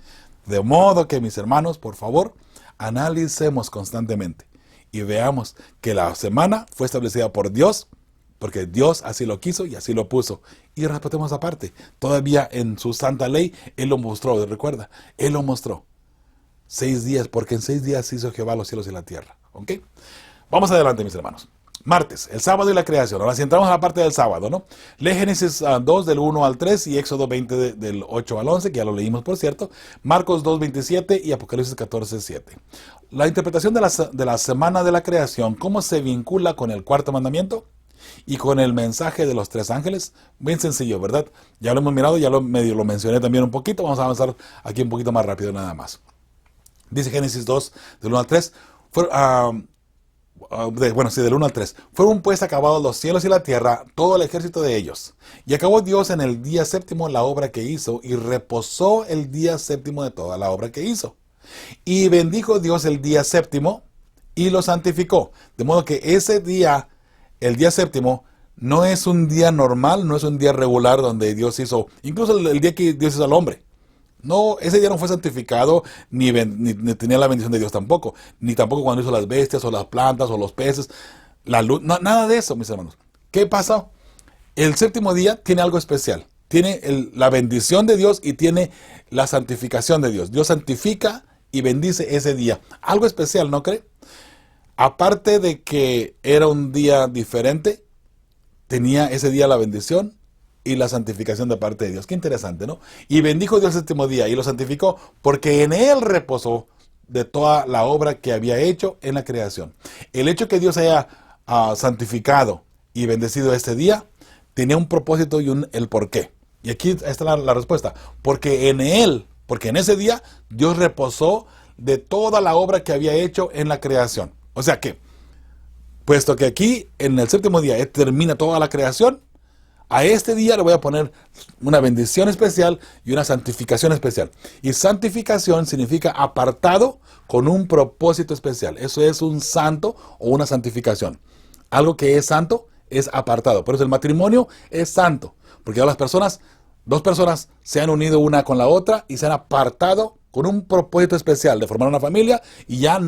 De modo que, mis hermanos, por favor, analicemos constantemente y veamos que la semana fue establecida por Dios, porque Dios así lo quiso y así lo puso. Y respetemos aparte. Todavía en su santa ley, Él lo mostró, recuerda, Él lo mostró. 6 días, porque en 6 días hizo Jehová los cielos y la tierra. ¿Ok? Vamos adelante, mis hermanos. Martes, el sábado y la creación. Ahora si entramos a la parte del sábado, ¿no? Lee Génesis 2 del 1 al 3 y Éxodo 20 del 8 al 11, que ya lo leímos, por cierto. Marcos 2, 27 y Apocalipsis 14, 7. La interpretación de la semana de la creación, ¿cómo se vincula con el cuarto mandamiento y con el mensaje de los 3 ángeles? Bien sencillo, ¿verdad? Ya lo hemos mirado, ya medio lo mencioné también un poquito. Vamos a avanzar aquí un poquito más rápido nada más. Dice Génesis 2 del 1 al 3. Del 1 al 3. Fueron pues acabados los cielos y la tierra, todo el ejército de ellos. Y acabó Dios en el día séptimo la obra que hizo, y reposó el día séptimo de toda la obra que hizo. Y bendijo Dios el día séptimo y lo santificó. De modo que ese día, el día séptimo, no es un día normal, no es un día regular donde Dios hizo, incluso el día que Dios hizo al hombre. No, ese día no fue santificado, ni tenía la bendición de Dios tampoco, ni tampoco cuando hizo las bestias, o las plantas, o los peces, la luz, nada de eso, mis hermanos. ¿Qué pasó? El séptimo día tiene algo especial, tiene la bendición de Dios y tiene la santificación de Dios. Dios santifica y bendice ese día. Algo especial, ¿no cree? Aparte de que era un día diferente, tenía ese día la bendición y la santificación de parte de Dios. Qué interesante, ¿no? Y bendijo Dios el séptimo día y lo santificó porque en él reposó de toda la obra que había hecho en la creación. El hecho que Dios haya santificado y bendecido este día tenía un propósito y el porqué. Y aquí está la respuesta. Porque en ese día Dios reposó de toda la obra que había hecho en la creación. O sea que, puesto que aquí en el séptimo día termina toda la creación, a este día le voy a poner una bendición especial y una santificación especial. Y santificación significa apartado con un propósito especial. Eso es un santo o una santificación. Algo que es santo es apartado. Por eso el matrimonio es santo. Porque ahora dos personas se han unido una con la otra y se han apartado con un propósito especial de formar una familia y ya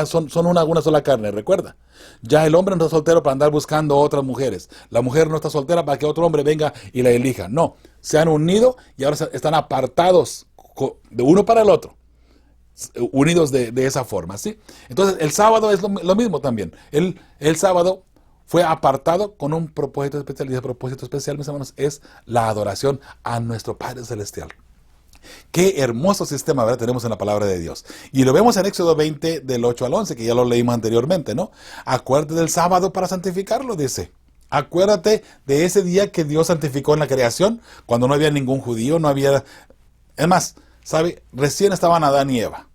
son una sola carne, recuerda. Ya el hombre no está soltero para andar buscando otras mujeres. La mujer no está soltera para que otro hombre venga y la elija. No, se han unido y ahora están apartados de uno para el otro. Unidos de esa forma, ¿sí? Entonces el sábado es lo mismo también. El sábado fue apartado con un propósito especial. Y ese propósito especial, mis hermanos, es la adoración a nuestro Padre Celestial. Qué hermoso sistema, ¿verdad? Tenemos en la palabra de Dios. Y lo vemos en Éxodo 20, del 8 al 11, que ya lo leímos anteriormente, ¿no? Acuérdate del sábado para santificarlo, dice. Acuérdate de ese día que Dios santificó en la creación, cuando no había ningún judío, no había... Es más, ¿sabe? Recién estaban Adán y Eva.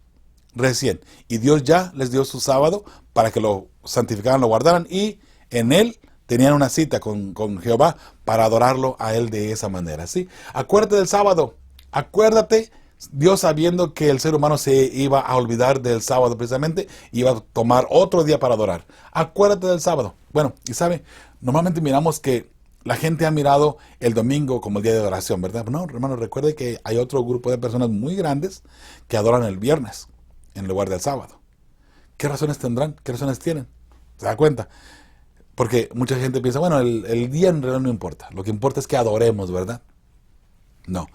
Recién. Y Dios ya les dio su sábado para que lo santificaran, lo guardaran, y en él tenían una cita con Jehová para adorarlo a él de esa manera, ¿sí? Acuérdate del sábado. Acuérdate, Dios sabiendo que el ser humano se iba a olvidar del sábado precisamente, iba a tomar otro día para adorar. Acuérdate del sábado. Bueno, y sabe, normalmente miramos que la gente ha mirado el domingo como el día de adoración, ¿verdad? No, hermano, recuerde que hay otro grupo de personas muy grandes que adoran el viernes en lugar del sábado. ¿Qué razones tendrán? ¿Qué razones tienen? ¿Se da cuenta? Porque mucha gente piensa, bueno, el día en realidad no importa. Lo que importa es que adoremos, ¿verdad? No.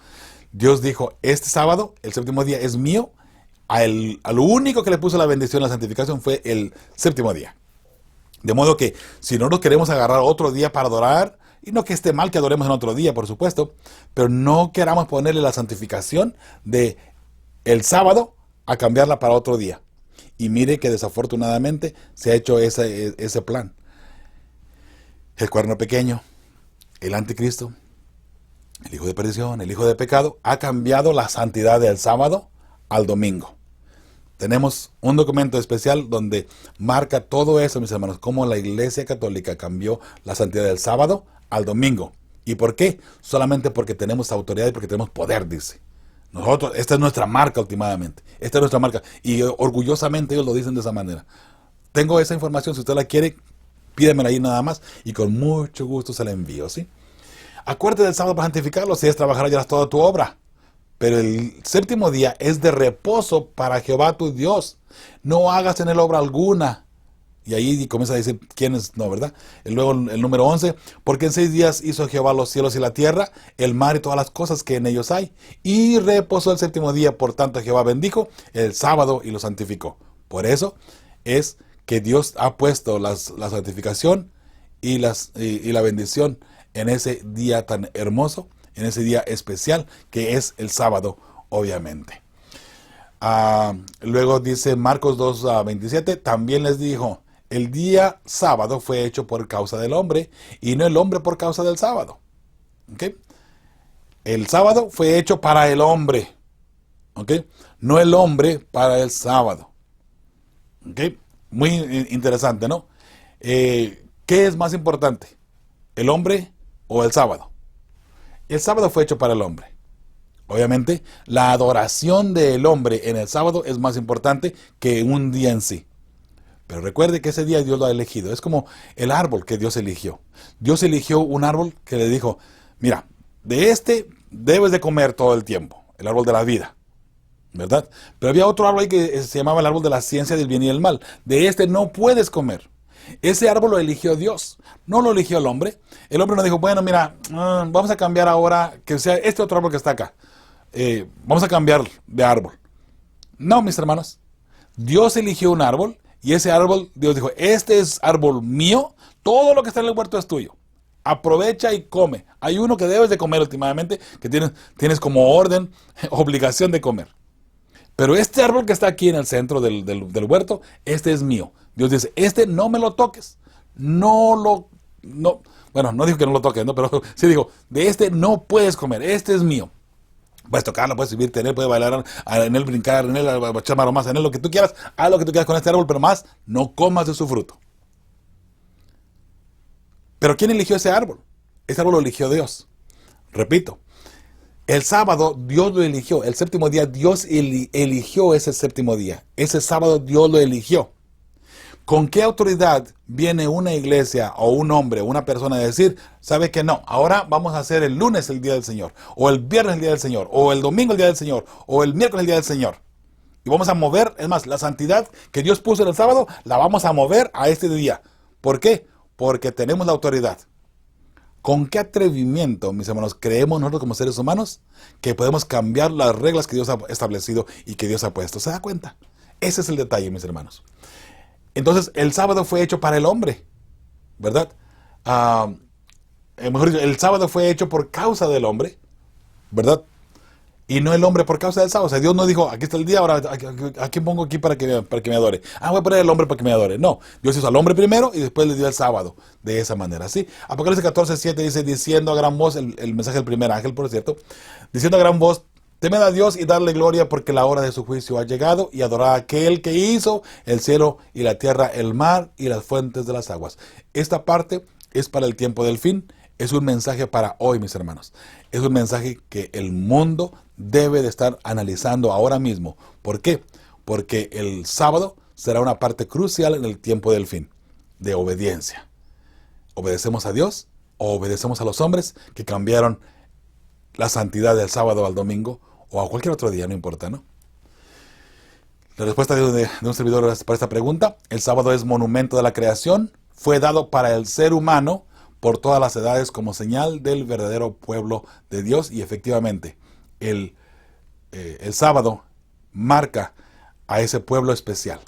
Dios dijo, este sábado, el séptimo día es mío. Al único que le puso la bendición, la santificación, fue el séptimo día. De modo que si no nos queremos agarrar otro día para adorar, y no que esté mal que adoremos en otro día, por supuesto, pero no queramos ponerle la santificación de el sábado a cambiarla para otro día. Y mire que desafortunadamente se ha hecho ese plan. El cuerno pequeño, el anticristo, el hijo de perdición, el hijo de pecado, ha cambiado la santidad del sábado al domingo. Tenemos un documento especial donde marca todo eso, mis hermanos, cómo la Iglesia Católica cambió la santidad del sábado al domingo. ¿Y por qué? Solamente porque tenemos autoridad y porque tenemos poder, dice. Nosotros, esta es nuestra marca últimamente. Esta es nuestra marca. Y orgullosamente ellos lo dicen de esa manera. Tengo esa información, si usted la quiere, pídemela ahí nada más y con mucho gusto se la envío, ¿sí? Acuérdate del sábado para santificarlo, si es trabajar ya toda tu obra. Pero el séptimo día es de reposo para Jehová tu Dios. No hagas en él obra alguna. Y ahí comienza a decir quiénes no, ¿verdad? Y luego el número 11. Porque en 6 días hizo Jehová los cielos y la tierra, el mar y todas las cosas que en ellos hay. Y reposó el séptimo día, por tanto Jehová bendijo el sábado y lo santificó. Por eso es que Dios ha puesto la santificación y la bendición en ese día tan hermoso, en ese día especial que es el sábado, obviamente. Luego dice Marcos 2:27, también les dijo, el día sábado fue hecho por causa del hombre y no el hombre por causa del sábado. ¿Okay? El sábado fue hecho para el hombre, ¿okay? No el hombre para el sábado. ¿Okay? Muy interesante, ¿no? ¿Qué es más importante? ¿El hombre o el sábado? El sábado fue hecho para el hombre. Obviamente, la adoración del hombre en el sábado es más importante que un día en sí. Pero recuerde que ese día Dios lo ha elegido. Es como el árbol que Dios eligió. Dios eligió un árbol que le dijo, mira, de este debes de comer todo el tiempo. El árbol de la vida, ¿verdad? Pero había otro árbol ahí que se llamaba el árbol de la ciencia del bien y el mal. De este no puedes comer. Ese árbol lo eligió Dios, no lo eligió el hombre. El hombre no dijo, bueno, mira, vamos a cambiar ahora que sea este otro árbol que está acá. Vamos a cambiar de árbol. No, mis hermanos. Dios eligió un árbol y ese árbol, Dios dijo, este es árbol mío, todo lo que está en el huerto es tuyo. Aprovecha y come. Hay uno que debes de comer últimamente, que tienes como orden, obligación de comer. Pero este árbol que está aquí en el centro del huerto, este es mío. Dios dice, este no me lo toques. No, bueno, no dijo que no lo toques, ¿no? Pero sí dijo, de este no puedes comer, este es mío. Puedes tocarlo, puedes subirte en él, puedes bailar en él, brincar en él, echar maromas en él, lo que tú quieras. Haz lo que tú quieras con este árbol, pero más, no comas de su fruto. Pero ¿quién eligió ese árbol? Ese árbol lo eligió Dios. Repito, el sábado Dios lo eligió. El séptimo día Dios eligió ese séptimo día. Ese sábado Dios lo eligió. ¿Con qué autoridad viene una iglesia o un hombre, una persona a decir, sabe que no, ahora vamos a hacer el lunes el día del Señor, o el viernes el día del Señor, o el domingo el día del Señor, o el miércoles el día del Señor? Y vamos a mover, es más, la santidad que Dios puso en el sábado, la vamos a mover a este día. ¿Por qué? Porque tenemos la autoridad. ¿Con qué atrevimiento, mis hermanos, creemos nosotros como seres humanos que podemos cambiar las reglas que Dios ha establecido y que Dios ha puesto? ¿Se da cuenta? Ese es el detalle, mis hermanos. Entonces, el sábado fue hecho para el hombre, ¿verdad? Mejor dicho, el sábado fue hecho por causa del hombre, ¿verdad? Y no el hombre por causa del sábado. O sea, Dios no dijo, aquí está el día, ahora ¿a quién pongo aquí para que me adore? Voy a poner el hombre para que me adore. No, Dios hizo al hombre primero y después le dio el sábado. De esa manera, ¿sí? Apocalipsis 14:7 dice, diciendo a gran voz, el mensaje del primer ángel, por cierto, diciendo a gran voz, temed a Dios y darle gloria porque la hora de su juicio ha llegado y adorar a aquel que hizo el cielo y la tierra, el mar y las fuentes de las aguas. Esta parte es para el tiempo del fin. Es un mensaje para hoy, mis hermanos. Es un mensaje que el mundo debe de estar analizando ahora mismo. ¿Por qué? Porque el sábado será una parte crucial en el tiempo del fin, de obediencia. ¿Obedecemos a Dios o obedecemos a los hombres que cambiaron la santidad del sábado al domingo o a cualquier otro día? No importa, ¿no? La respuesta de un servidor para esta pregunta: el sábado es monumento de la creación, fue dado para el ser humano por todas las edades como señal del verdadero pueblo de Dios, y efectivamente el sábado marca a ese pueblo especial.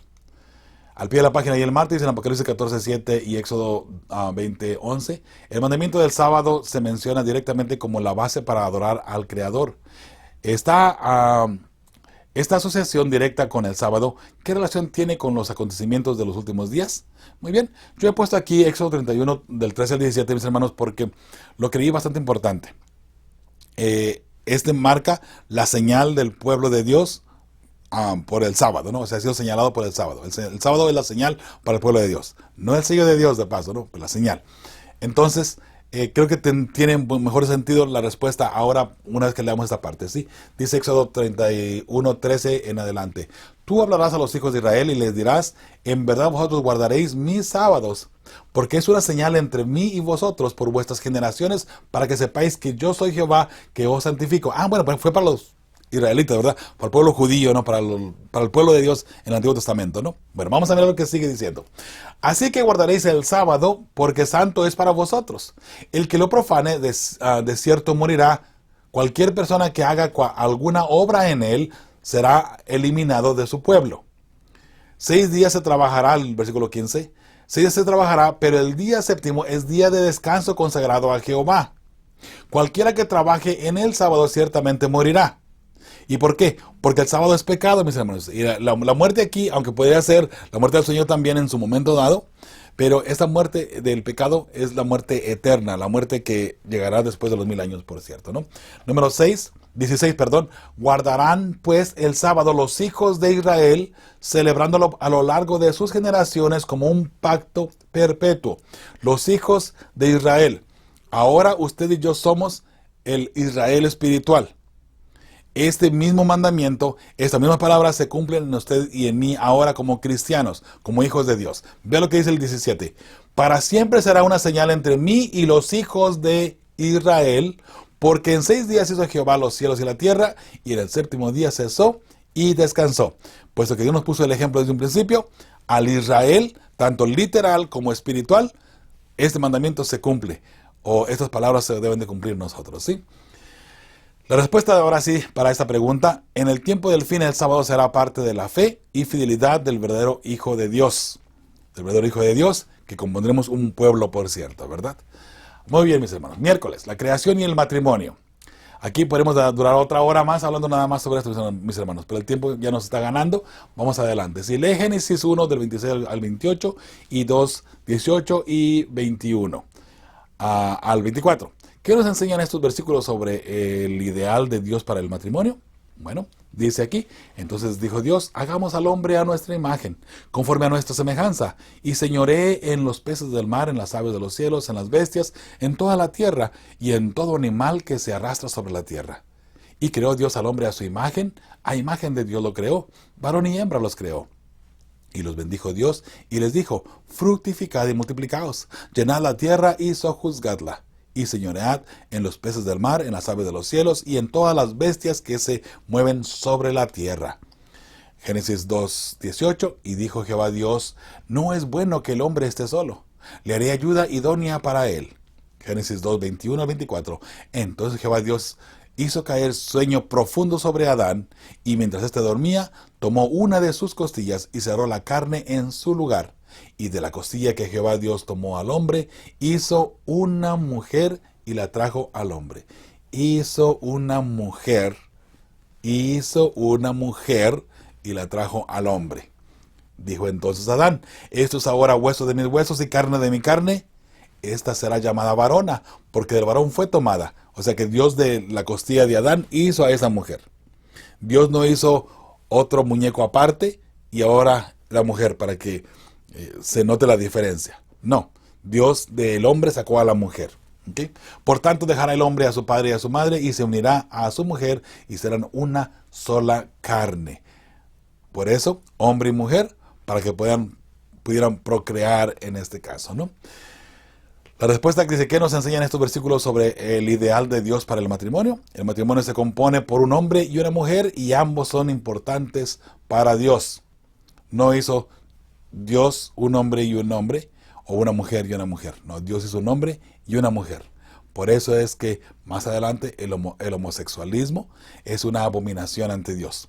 Al pie de la página y el martes en Apocalipsis 14:7 y Éxodo 20:11, el mandamiento del sábado se menciona directamente como la base para adorar al Creador. Esta asociación directa con el sábado, ¿qué relación tiene con los acontecimientos de los últimos días? Muy bien, yo he puesto aquí Éxodo 31 del 13 al 17, mis hermanos, porque lo creí bastante importante. Este marca la señal del pueblo de Dios por el sábado, ¿no? O sea, ha sido señalado por el sábado. El sábado es la señal para el pueblo de Dios. No el sello de Dios, de paso, ¿no? Pero la señal. Entonces, creo que tiene mejor sentido la respuesta ahora, una vez que leamos esta parte, ¿sí? Dice Éxodo 31:13 en adelante. Tú hablarás a los hijos de Israel y les dirás, en verdad vosotros guardaréis mis sábados, porque es una señal entre mí y vosotros por vuestras generaciones, para que sepáis que yo soy Jehová, que os santifico. Bueno, pues fue para los israelitas, ¿verdad? Para el pueblo judío, ¿no? Para el pueblo de Dios en el Antiguo Testamento, ¿no? Bueno, vamos a ver lo que sigue diciendo. Así que guardaréis el sábado, porque santo es para vosotros. El que lo profane, de cierto morirá. Cualquier persona que haga alguna obra en él será eliminado de su pueblo. 6 días se trabajará, el versículo 15. 6 días se trabajará, pero el día séptimo es día de descanso consagrado a Jehová. Cualquiera que trabaje en el sábado ciertamente morirá. ¿Y por qué? Porque el sábado es pecado, mis hermanos. Y la muerte aquí, aunque podría ser la muerte del Señor también en su momento dado, Pero esta muerte del pecado es la muerte eterna, la muerte que llegará después de los 1000 años, por cierto, ¿no? Número 16, guardarán pues el sábado los hijos de Israel, celebrándolo a lo largo de sus generaciones como un pacto perpetuo. Los hijos de Israel. Ahora usted y yo somos el Israel espiritual. Este mismo mandamiento, estas mismas palabras se cumplen en usted y en mí ahora como cristianos, como hijos de Dios. Vea lo que dice el 17. Para siempre será una señal entre mí y los hijos de Israel, porque en 6 días hizo Jehová los cielos y la tierra, y en el 7º día cesó y descansó. Puesto que Dios nos puso el ejemplo desde un principio, al Israel, tanto literal como espiritual, este mandamiento se cumple, o estas palabras se deben de cumplir nosotros, ¿sí? La respuesta ahora sí para esta pregunta: en el tiempo del fin el sábado será parte de la fe y fidelidad del verdadero Hijo de Dios. Del verdadero Hijo de Dios, que compondremos un pueblo, por cierto, ¿verdad? Muy bien, mis hermanos. Miércoles, la creación y el matrimonio. Aquí podemos durar otra hora más hablando nada más sobre esto, mis hermanos, pero el tiempo ya nos está ganando. Vamos adelante. Si lee Génesis 1 del 26 al 28 y 2, 18 y 21 al 24. ¿Qué nos enseñan estos versículos sobre el ideal de Dios para el matrimonio? Bueno, dice aquí: entonces dijo Dios, hagamos al hombre a nuestra imagen, conforme a nuestra semejanza, y señoree en los peces del mar, en las aves de los cielos, en las bestias, en toda la tierra, y en todo animal que se arrastra sobre la tierra. Y creó Dios al hombre a su imagen, a imagen de Dios lo creó, varón y hembra los creó. Y los bendijo Dios, y les dijo: fructificad y multiplicaos, llenad la tierra y sojuzgadla, y señoread en los peces del mar, en las aves de los cielos, y en todas las bestias que se mueven sobre la tierra. Génesis 2:18, y dijo Jehová Dios: no es bueno que el hombre esté solo, le haré ayuda idónea para él. Génesis 2:21 al 24, entonces Jehová Dios hizo caer sueño profundo sobre Adán, y mientras éste dormía, tomó una de sus costillas y cerró la carne en su lugar. Y de la costilla que Jehová Dios tomó al hombre, hizo una mujer y la trajo al hombre. Hizo una mujer y la trajo al hombre. Dijo entonces Adán: esto es ahora hueso de mis huesos y carne de mi carne. Esta será llamada varona, porque del varón fue tomada. O sea que Dios de la costilla de Adán hizo a esa mujer. Dios no hizo otro muñeco aparte y ahora la mujer para que se note la diferencia. No, Dios del hombre sacó a la mujer. ¿Okay? Por tanto dejará el hombre a su padre y a su madre y se unirá a su mujer y serán una sola carne. Por eso, hombre y mujer, para que pudieran procrear en este caso, ¿no? La respuesta que dice: ¿qué nos enseñan estos versículos sobre el ideal de Dios para el matrimonio? El matrimonio se compone por un hombre y una mujer y ambos son importantes para Dios. No hizo Dios un hombre y un hombre, o una mujer y una mujer. No, Dios hizo un hombre y una mujer. Por eso es que más adelante el homosexualismo es una abominación ante Dios.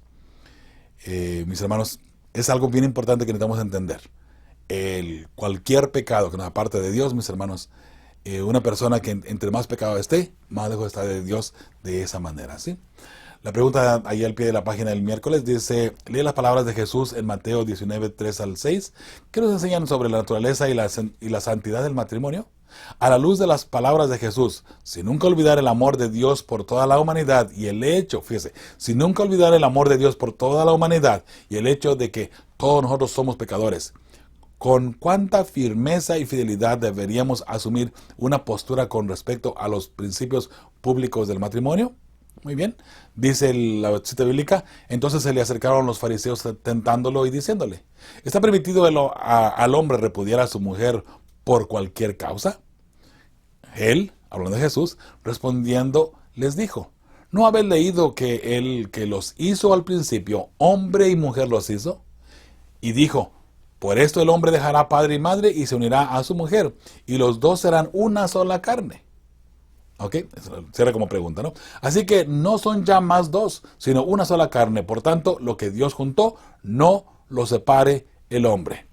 Mis hermanos, es algo bien importante que necesitamos entender. Cualquier pecado que nos aparte de Dios, mis hermanos, una persona que entre más pecado esté, más lejos está de Dios de esa manera, ¿sí? La pregunta ahí al pie de la página del miércoles dice: lee las palabras de Jesús en Mateo 19, 3 al 6. ¿Qué nos enseñan sobre la naturaleza y la santidad del matrimonio? A la luz de las palabras de Jesús, sin nunca olvidar el amor de Dios por toda la humanidad y el hecho, fíjese, sin nunca olvidar el amor de Dios por toda la humanidad y el hecho de que todos nosotros somos pecadores, ¿con cuánta firmeza y fidelidad deberíamos asumir una postura con respecto a los principios públicos del matrimonio? Muy bien, dice la cita bíblica: entonces se le acercaron los fariseos tentándolo y diciéndole: ¿está permitido al hombre repudiar a su mujer por cualquier causa? Él, hablando de Jesús, respondiendo, les dijo: ¿no habéis leído que el que los hizo al principio, hombre y mujer los hizo? Y dijo: por esto el hombre dejará padre y madre y se unirá a su mujer, y los dos serán una sola carne. ¿Ok? Cierra como pregunta, ¿no? Así que no son ya más dos, sino una sola carne. Por tanto, lo que Dios juntó, no lo separe el hombre.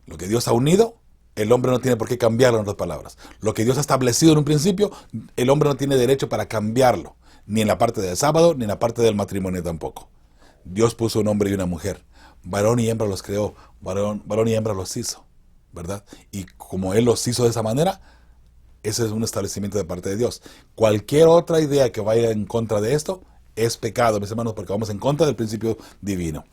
Lo que Dios ha unido, el hombre no tiene por qué cambiarlo, en otras palabras. Lo que Dios ha establecido en un principio, el hombre no tiene derecho para cambiarlo. Ni en la parte del sábado, ni en la parte del matrimonio tampoco. Dios puso un hombre y una mujer. Varón y hembra los creó. Varón y hembra los hizo. ¿verdad? Y como Él los hizo de esa manera, ese es un establecimiento de parte de Dios. Cualquier otra idea que vaya en contra de esto es pecado, mis hermanos, porque vamos en contra del principio divino.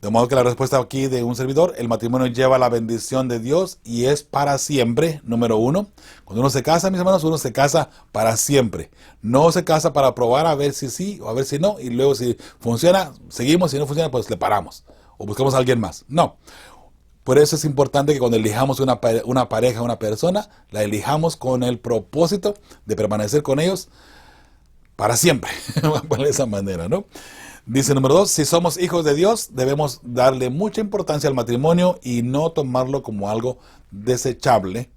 De modo que la respuesta aquí de un servidor: el matrimonio lleva la bendición de Dios y es para siempre, número uno. Cuando uno se casa, mis hermanos, uno se casa para siempre. No se casa para probar a ver si sí o a ver si no, y luego si funciona, seguimos, si no funciona, pues le paramos o buscamos a alguien más. No. Por eso es importante que cuando elijamos una pareja, una persona, la elijamos con el propósito de permanecer con ellos para siempre. De esa manera, ¿no? Dice número 2, si somos hijos de Dios, debemos darle mucha importancia al matrimonio y no tomarlo como algo desechable,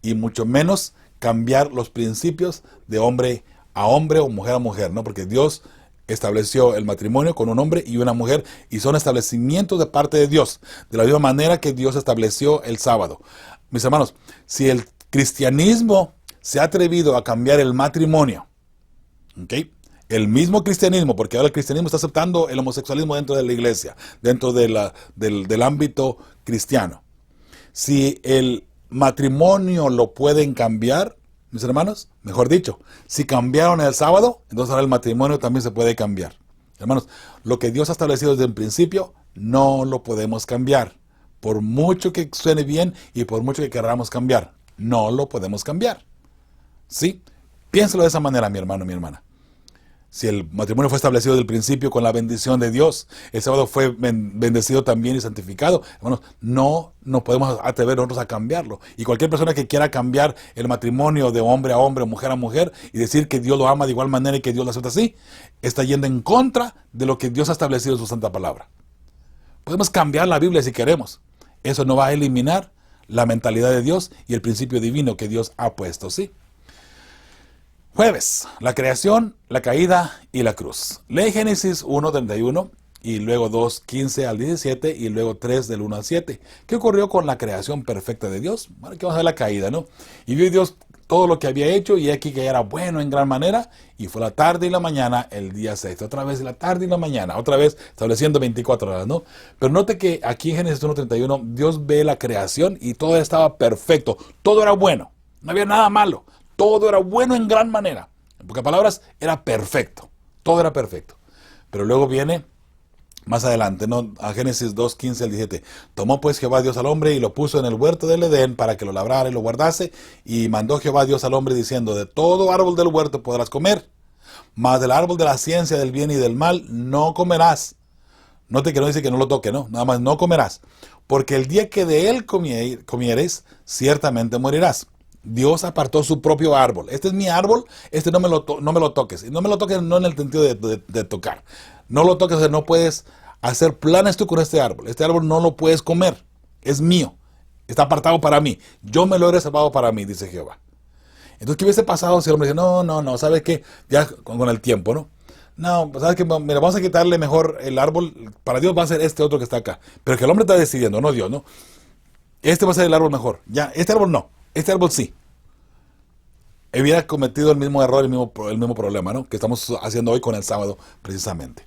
y mucho menos cambiar los principios de hombre a hombre o mujer a mujer, ¿no? Porque Dios estableció el matrimonio con un hombre y una mujer, y son establecimientos de parte de Dios, de la misma manera que Dios estableció el sábado. Mis hermanos, si el cristianismo se ha atrevido a cambiar el matrimonio, ¿ok? El mismo cristianismo, porque ahora el cristianismo está aceptando el homosexualismo dentro de la iglesia, dentro de del ámbito cristiano. Si el matrimonio lo pueden cambiar, mis hermanos, mejor dicho, si cambiaron el sábado, entonces ahora el matrimonio también se puede cambiar. Hermanos, lo que Dios ha establecido desde el principio, no lo podemos cambiar. Por mucho que suene bien y por mucho que queramos cambiar, no lo podemos cambiar. ¿Sí? Piénselo de esa manera, mi hermano, mi hermana. Si el matrimonio fue establecido desde el principio con la bendición de Dios, el sábado fue bendecido también y santificado, hermanos, no podemos atrever nosotros a cambiarlo. Y cualquier persona que quiera cambiar el matrimonio de hombre a hombre, mujer a mujer, y decir que Dios lo ama de igual manera y que Dios lo acepta así, está yendo en contra de lo que Dios ha establecido en su santa palabra. Podemos cambiar la Biblia si queremos. Eso no va a eliminar la mentalidad de Dios y el principio divino que Dios ha puesto, ¿sí? Jueves, la creación, la caída y la cruz. Lee Génesis 1:31 y luego 2:15 al 17 y luego 3 del 1 al 7. ¿Qué ocurrió con la creación perfecta de Dios? Bueno, aquí vamos a ver la caída, ¿no? Y vio Dios todo lo que había hecho y aquí que era bueno en gran manera, y fue la tarde y la mañana el día 6. Otra vez la tarde y la mañana, otra vez estableciendo 24 horas, ¿no? Pero note que aquí en Génesis 1:31 Dios ve la creación y todo estaba perfecto, todo era bueno, no había nada malo. Todo era bueno en gran manera. En pocas palabras, era perfecto. Todo era perfecto. Pero luego viene más adelante, ¿no? A Génesis 2:15 al 17. Tomó pues Jehová Dios al hombre y lo puso en el huerto del Edén para que lo labrara y lo guardase. Y mandó Jehová Dios al hombre diciendo: de todo árbol del huerto podrás comer, mas del árbol de la ciencia del bien y del mal no comerás. Note que no dice que no lo toque, ¿no? Nada más no comerás. Porque el día que de él comieres, ciertamente morirás. Dios apartó su propio árbol. Este es mi árbol, este no me lo toques. Y no me lo toques no en el sentido de tocar. No lo toques, o sea, no puedes hacer planes tú con este árbol. Este árbol no lo puedes comer. Es mío. Está apartado para mí. Yo me lo he reservado para mí, dice Jehová. Entonces, ¿qué hubiese pasado si el hombre dice: no, ¿sabes qué? Ya con el tiempo, ¿no? No, pues, ¿sabes qué? Mira, vamos a quitarle mejor el árbol. Para Dios va a ser este otro que está acá. Pero que el hombre está decidiendo, no Dios, ¿no? Este va a ser el árbol mejor. Ya, este árbol no. Este árbol sí. Hubiera cometido el mismo error, el mismo problema, ¿no? Que estamos haciendo hoy con el sábado, precisamente.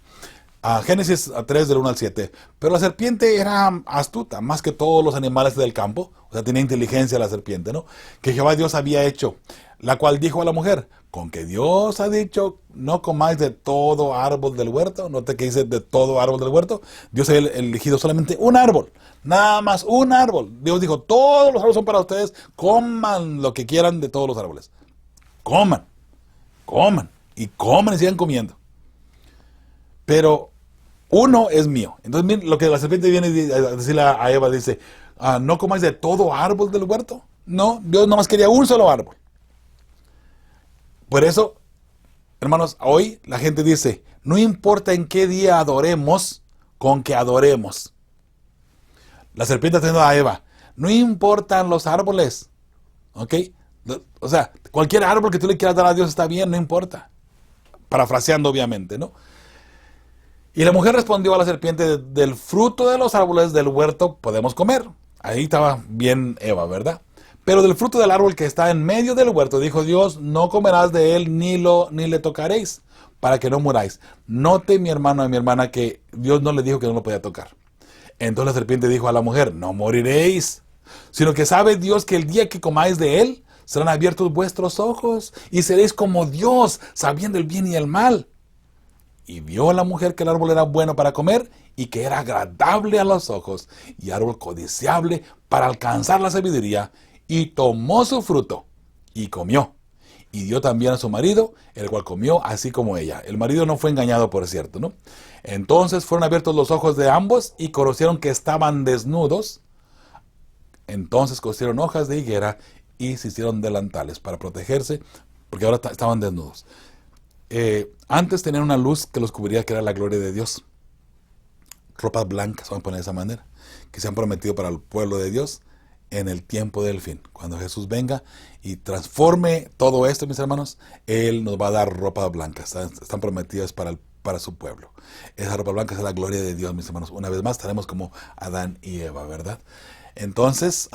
Génesis 3 del 1 al 7. Pero la serpiente era astuta, más que todos los animales del campo. O sea, tenía inteligencia la serpiente, ¿no? Que Jehová Dios había hecho, la cual dijo a la mujer: con que Dios ha dicho, no comáis de todo árbol del huerto. Note que dice de todo árbol del huerto. Dios había elegido solamente un árbol. Nada más un árbol. Dios dijo: todos los árboles son para ustedes. Coman lo que quieran de todos los árboles. Coman y sigan comiendo. Pero uno es mío. Entonces, miren, lo que la serpiente viene a decirle a Eva, dice: no comáis de todo árbol del huerto. No, Dios nomás quería un solo árbol. Por eso, hermanos, hoy la gente dice: no importa en qué día adoremos, con que adoremos. La serpiente está diciendo a Eva: no importan los árboles, ¿ok? O sea, cualquier árbol que tú le quieras dar a Dios está bien, no importa. Parafraseando, obviamente, ¿no? Y la mujer respondió a la serpiente: del fruto de los árboles del huerto podemos comer. Ahí estaba bien Eva, ¿verdad? Pero del fruto del árbol que está en medio del huerto, dijo Dios: no comerás de él ni le tocaréis, para que no muráis. Note, mi hermano y mi hermana, que Dios no le dijo que no lo podía tocar. Entonces la serpiente dijo a la mujer: no moriréis, sino que sabe Dios que el día que comáis de él, serán abiertos vuestros ojos y seréis como Dios, sabiendo el bien y el mal. Y vio la mujer que el árbol era bueno para comer y que era agradable a los ojos y árbol codiciable para alcanzar la sabiduría, y tomó su fruto y comió. Y dio también a su marido, el cual comió así como ella. El marido no fue engañado, por cierto, ¿no? Entonces fueron abiertos los ojos de ambos y conocieron que estaban desnudos. Entonces cosieron hojas de higuera y se hicieron delantales para protegerse, porque ahora estaban desnudos. Antes tenían una luz que los cubría, que era la gloria de Dios. Ropas blancas, vamos a poner de esa manera, que se han prometido para el pueblo de Dios en el tiempo del fin. Cuando Jesús venga y transforme todo esto, mis hermanos, Él nos va a dar ropas blancas. Están prometidas para su pueblo. Esa ropa blanca es la gloria de Dios, mis hermanos. Una vez más estaremos como Adán y Eva, ¿verdad? Entonces,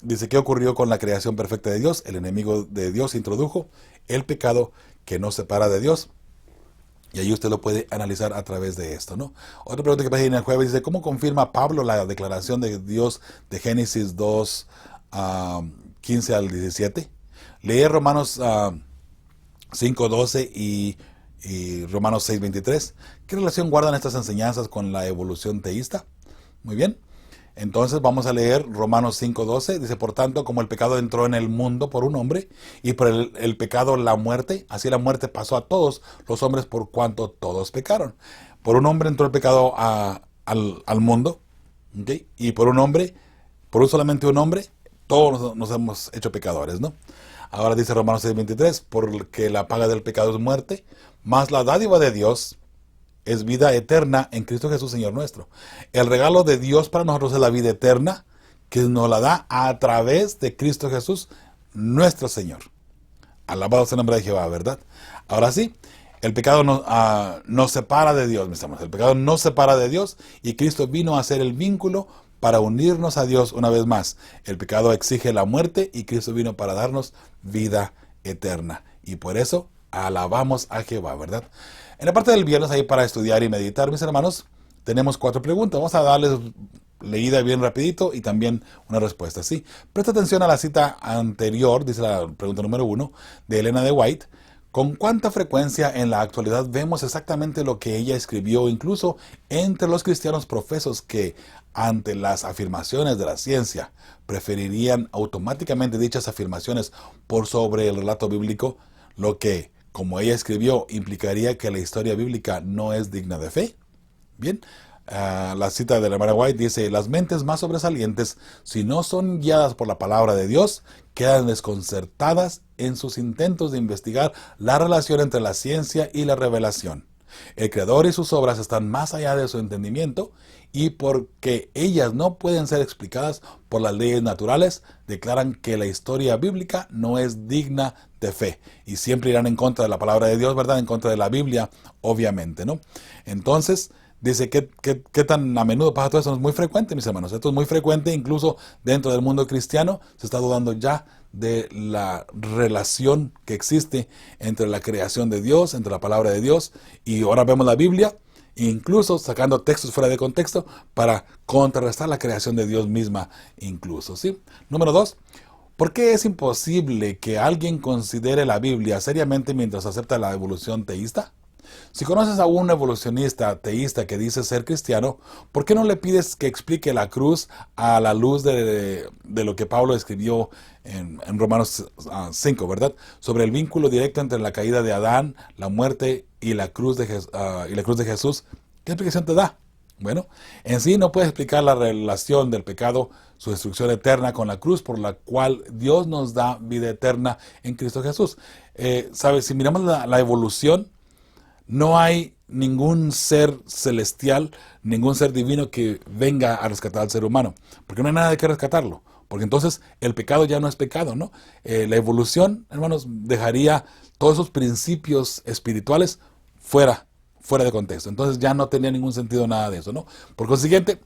dice, ¿qué ocurrió con la creación perfecta de Dios? El enemigo de Dios introdujo el pecado que nos separa de Dios. Y ahí usted lo puede analizar a través de esto, ¿no? Otra pregunta que aparece en el jueves dice, ¿cómo confirma Pablo la declaración de Dios de Génesis 2, 15 al 17? Lee Romanos 5, 12 y Romanos 6, 23. ¿Qué relación guardan estas enseñanzas con la evolución teísta? Muy bien. Entonces vamos a leer Romanos 5:12. Dice, por tanto, como el pecado entró en el mundo por un hombre, y por el pecado la muerte, así la muerte pasó a todos los hombres por cuanto todos pecaron. Por un hombre entró el pecado al mundo, ¿okay? Y por un solamente un hombre, todos nos hemos hecho pecadores, ¿no? Ahora dice Romanos 6:23, porque la paga del pecado es muerte, mas la dádiva de Dios es vida eterna en Cristo Jesús, Señor nuestro. El regalo de Dios para nosotros es la vida eterna, que nos la da a través de Cristo Jesús, nuestro Señor. Alabado sea el nombre de Jehová, ¿verdad? Ahora sí, el pecado nos separa de Dios, mis hermanos. El pecado nos separa de Dios y Cristo vino a hacer el vínculo para unirnos a Dios una vez más. El pecado exige la muerte y Cristo vino para darnos vida eterna. Y por eso alabamos a Jehová, ¿verdad? En la parte del viernes, ahí para estudiar y meditar, mis hermanos, tenemos 4 preguntas. Vamos a darles leída bien rapidito y también una respuesta, ¿sí? Presta atención a la cita anterior, dice la pregunta número 1, de Elena de White. ¿Con cuánta frecuencia en la actualidad vemos exactamente lo que ella escribió, incluso entre los cristianos profesos que, ante las afirmaciones de la ciencia, preferirían automáticamente dichas afirmaciones por sobre el relato bíblico, lo que, como ella escribió, implicaría que la historia bíblica no es digna de fe? Bien, la cita de la hermana White dice, las mentes más sobresalientes, si no son guiadas por la palabra de Dios, quedan desconcertadas en sus intentos de investigar la relación entre la ciencia y la revelación. El Creador y sus obras están más allá de su entendimiento, y porque ellas no pueden ser explicadas por las leyes naturales, declaran que la historia bíblica no es digna de fe. Y siempre irán en contra de la palabra de Dios, ¿verdad? En contra de la Biblia, obviamente, ¿no? Entonces, dice, ¿qué tan a menudo pasa todo eso? Es muy frecuente, mis hermanos. Esto es muy frecuente, incluso dentro del mundo cristiano. Se está dudando ya de la relación que existe entre la creación de Dios, entre la palabra de Dios. Y ahora vemos la Biblia, incluso sacando textos fuera de contexto para contrarrestar la creación de Dios misma, incluso, ¿sí? Número 2. ¿Por qué es imposible que alguien considere la Biblia seriamente mientras acepta la evolución teísta? Si conoces a un evolucionista teísta que dice ser cristiano, ¿por qué no le pides que explique la cruz a la luz de lo que Pablo escribió en Romanos 5, ¿verdad? Sobre el vínculo directo entre la caída de Adán, la muerte y la cruz de Jesús. ¿Qué explicación te da? Bueno, en sí no puede explicar la relación del pecado, su destrucción eterna con la cruz por la cual Dios nos da vida eterna en Cristo Jesús. ¿Sabes? Si miramos la evolución, no hay ningún ser celestial, ningún ser divino que venga a rescatar al ser humano, porque no hay nada de qué rescatarlo, porque entonces el pecado ya no es pecado, ¿no? La evolución, hermanos, dejaría todos esos principios espirituales fuera de contexto, entonces ya no tenía ningún sentido nada de eso, ¿no? Por consiguiente,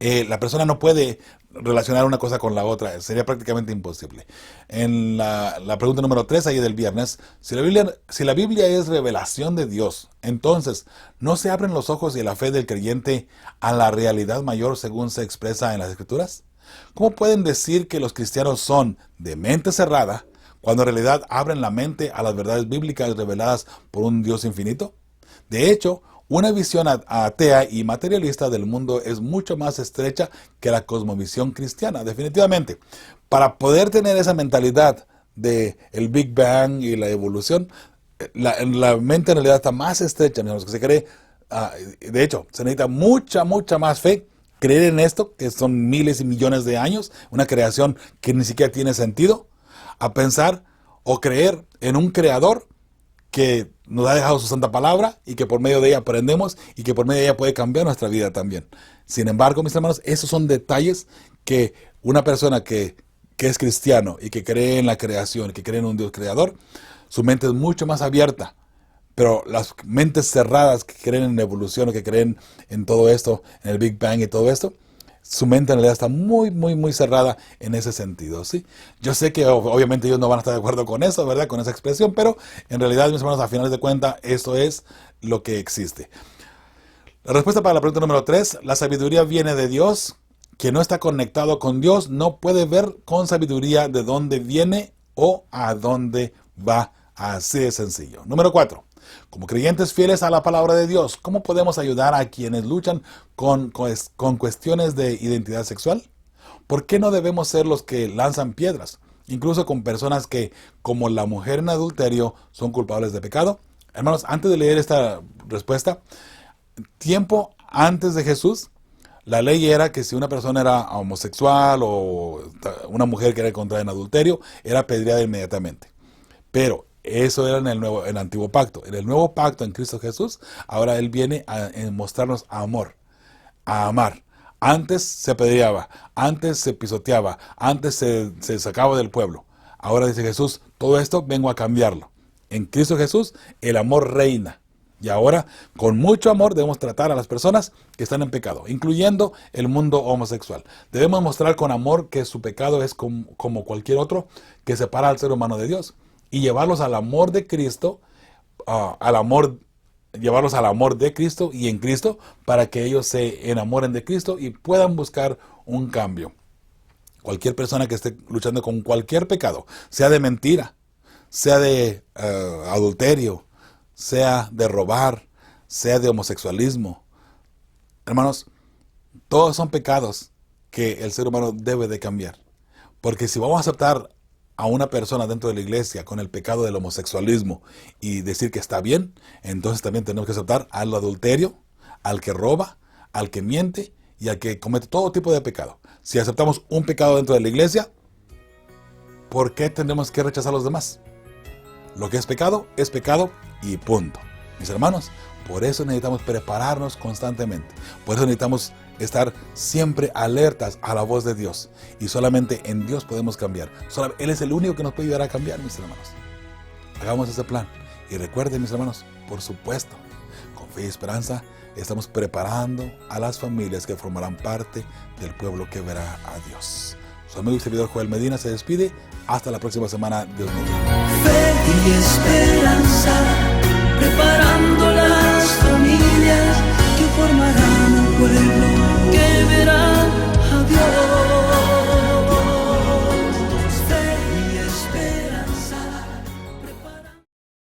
la persona no puede relacionar una cosa con la otra, sería prácticamente imposible. En la pregunta número 3, ahí del viernes, si la Biblia es revelación de Dios, entonces, ¿no se abren los ojos y la fe del creyente a la realidad mayor según se expresa en las Escrituras? ¿Cómo pueden decir que los cristianos son de mente cerrada cuando en realidad abren la mente a las verdades bíblicas reveladas por un Dios infinito? De hecho, una visión atea y materialista del mundo es mucho más estrecha que la cosmovisión cristiana, definitivamente. Para poder tener esa mentalidad de el Big Bang y la evolución, la mente en realidad está más estrecha, que se cree. De hecho, se necesita mucha más fe, creer en esto, que son miles y millones de años, una creación que ni siquiera tiene sentido, a pensar o creer en un creador que nos ha dejado su santa palabra y que por medio de ella aprendemos y que por medio de ella puede cambiar nuestra vida también. Sin embargo, mis hermanos, esos son detalles que una persona que es cristiano y que cree en la creación, que cree en un Dios creador, su mente es mucho más abierta. Pero las mentes cerradas que creen en la evolución o que creen en todo esto, en el Big Bang y todo esto, su mente en realidad está muy cerrada en ese sentido, ¿sí? Yo sé que obviamente ellos no van a estar de acuerdo con eso, ¿verdad? Con esa expresión, pero en realidad, mis hermanos, a finales de cuentas, esto es lo que existe. La respuesta para la pregunta número 3, la sabiduría viene de Dios. Quien no está conectado con Dios no puede ver con sabiduría de dónde viene o a dónde va. Así de sencillo. Número 4. Como creyentes fieles a la palabra de Dios, ¿cómo podemos ayudar a quienes luchan con cuestiones de identidad sexual? ¿Por qué no debemos ser los que lanzan piedras? Incluso con personas que, como la mujer en adulterio, son culpables de pecado. Hermanos, antes de leer esta respuesta, tiempo antes de Jesús, la ley era que si una persona era homosexual o una mujer que era encontrada en adulterio, era apedreada inmediatamente. Pero eso era en el antiguo pacto. En el nuevo pacto en Cristo Jesús, ahora Él viene a mostrarnos amor, a amar. Antes se apedreaba, antes se pisoteaba, antes se sacaba del pueblo. Ahora dice Jesús, todo esto vengo a cambiarlo. En Cristo Jesús el amor reina. Y ahora, con mucho amor, debemos tratar a las personas que están en pecado, incluyendo el mundo homosexual. Debemos mostrar con amor que su pecado es como cualquier otro que separa al ser humano de Dios. Y llevarlos al amor de Cristo, llevarlos al amor de Cristo y en Cristo, para que ellos se enamoren de Cristo y puedan buscar un cambio. Cualquier persona que esté luchando con cualquier pecado, sea de mentira, sea de adulterio, sea de robar, sea de homosexualismo. Hermanos, todos son pecados que el ser humano debe de cambiar. Porque si vamos a aceptar a una persona dentro de la iglesia con el pecado del homosexualismo y decir que está bien, entonces también tenemos que aceptar al adulterio, al que roba, al que miente y al que comete todo tipo de pecado. Si aceptamos un pecado dentro de la iglesia, ¿por qué tendremos que rechazar a los demás? Lo que es pecado y punto. Mis hermanos, por eso necesitamos prepararnos constantemente. Por eso necesitamos estar siempre alertas a la voz de Dios. Y solamente en Dios podemos cambiar. Él es el único que nos puede ayudar a cambiar, mis hermanos. Hagamos ese plan. Y recuerden, mis hermanos, por supuesto, con fe y esperanza, estamos preparando a las familias que formarán parte del pueblo que verá a Dios. Su amigo y servidor Joel Medina se despide. Hasta la próxima semana. Dios mediante. Fe y esperanza, preparando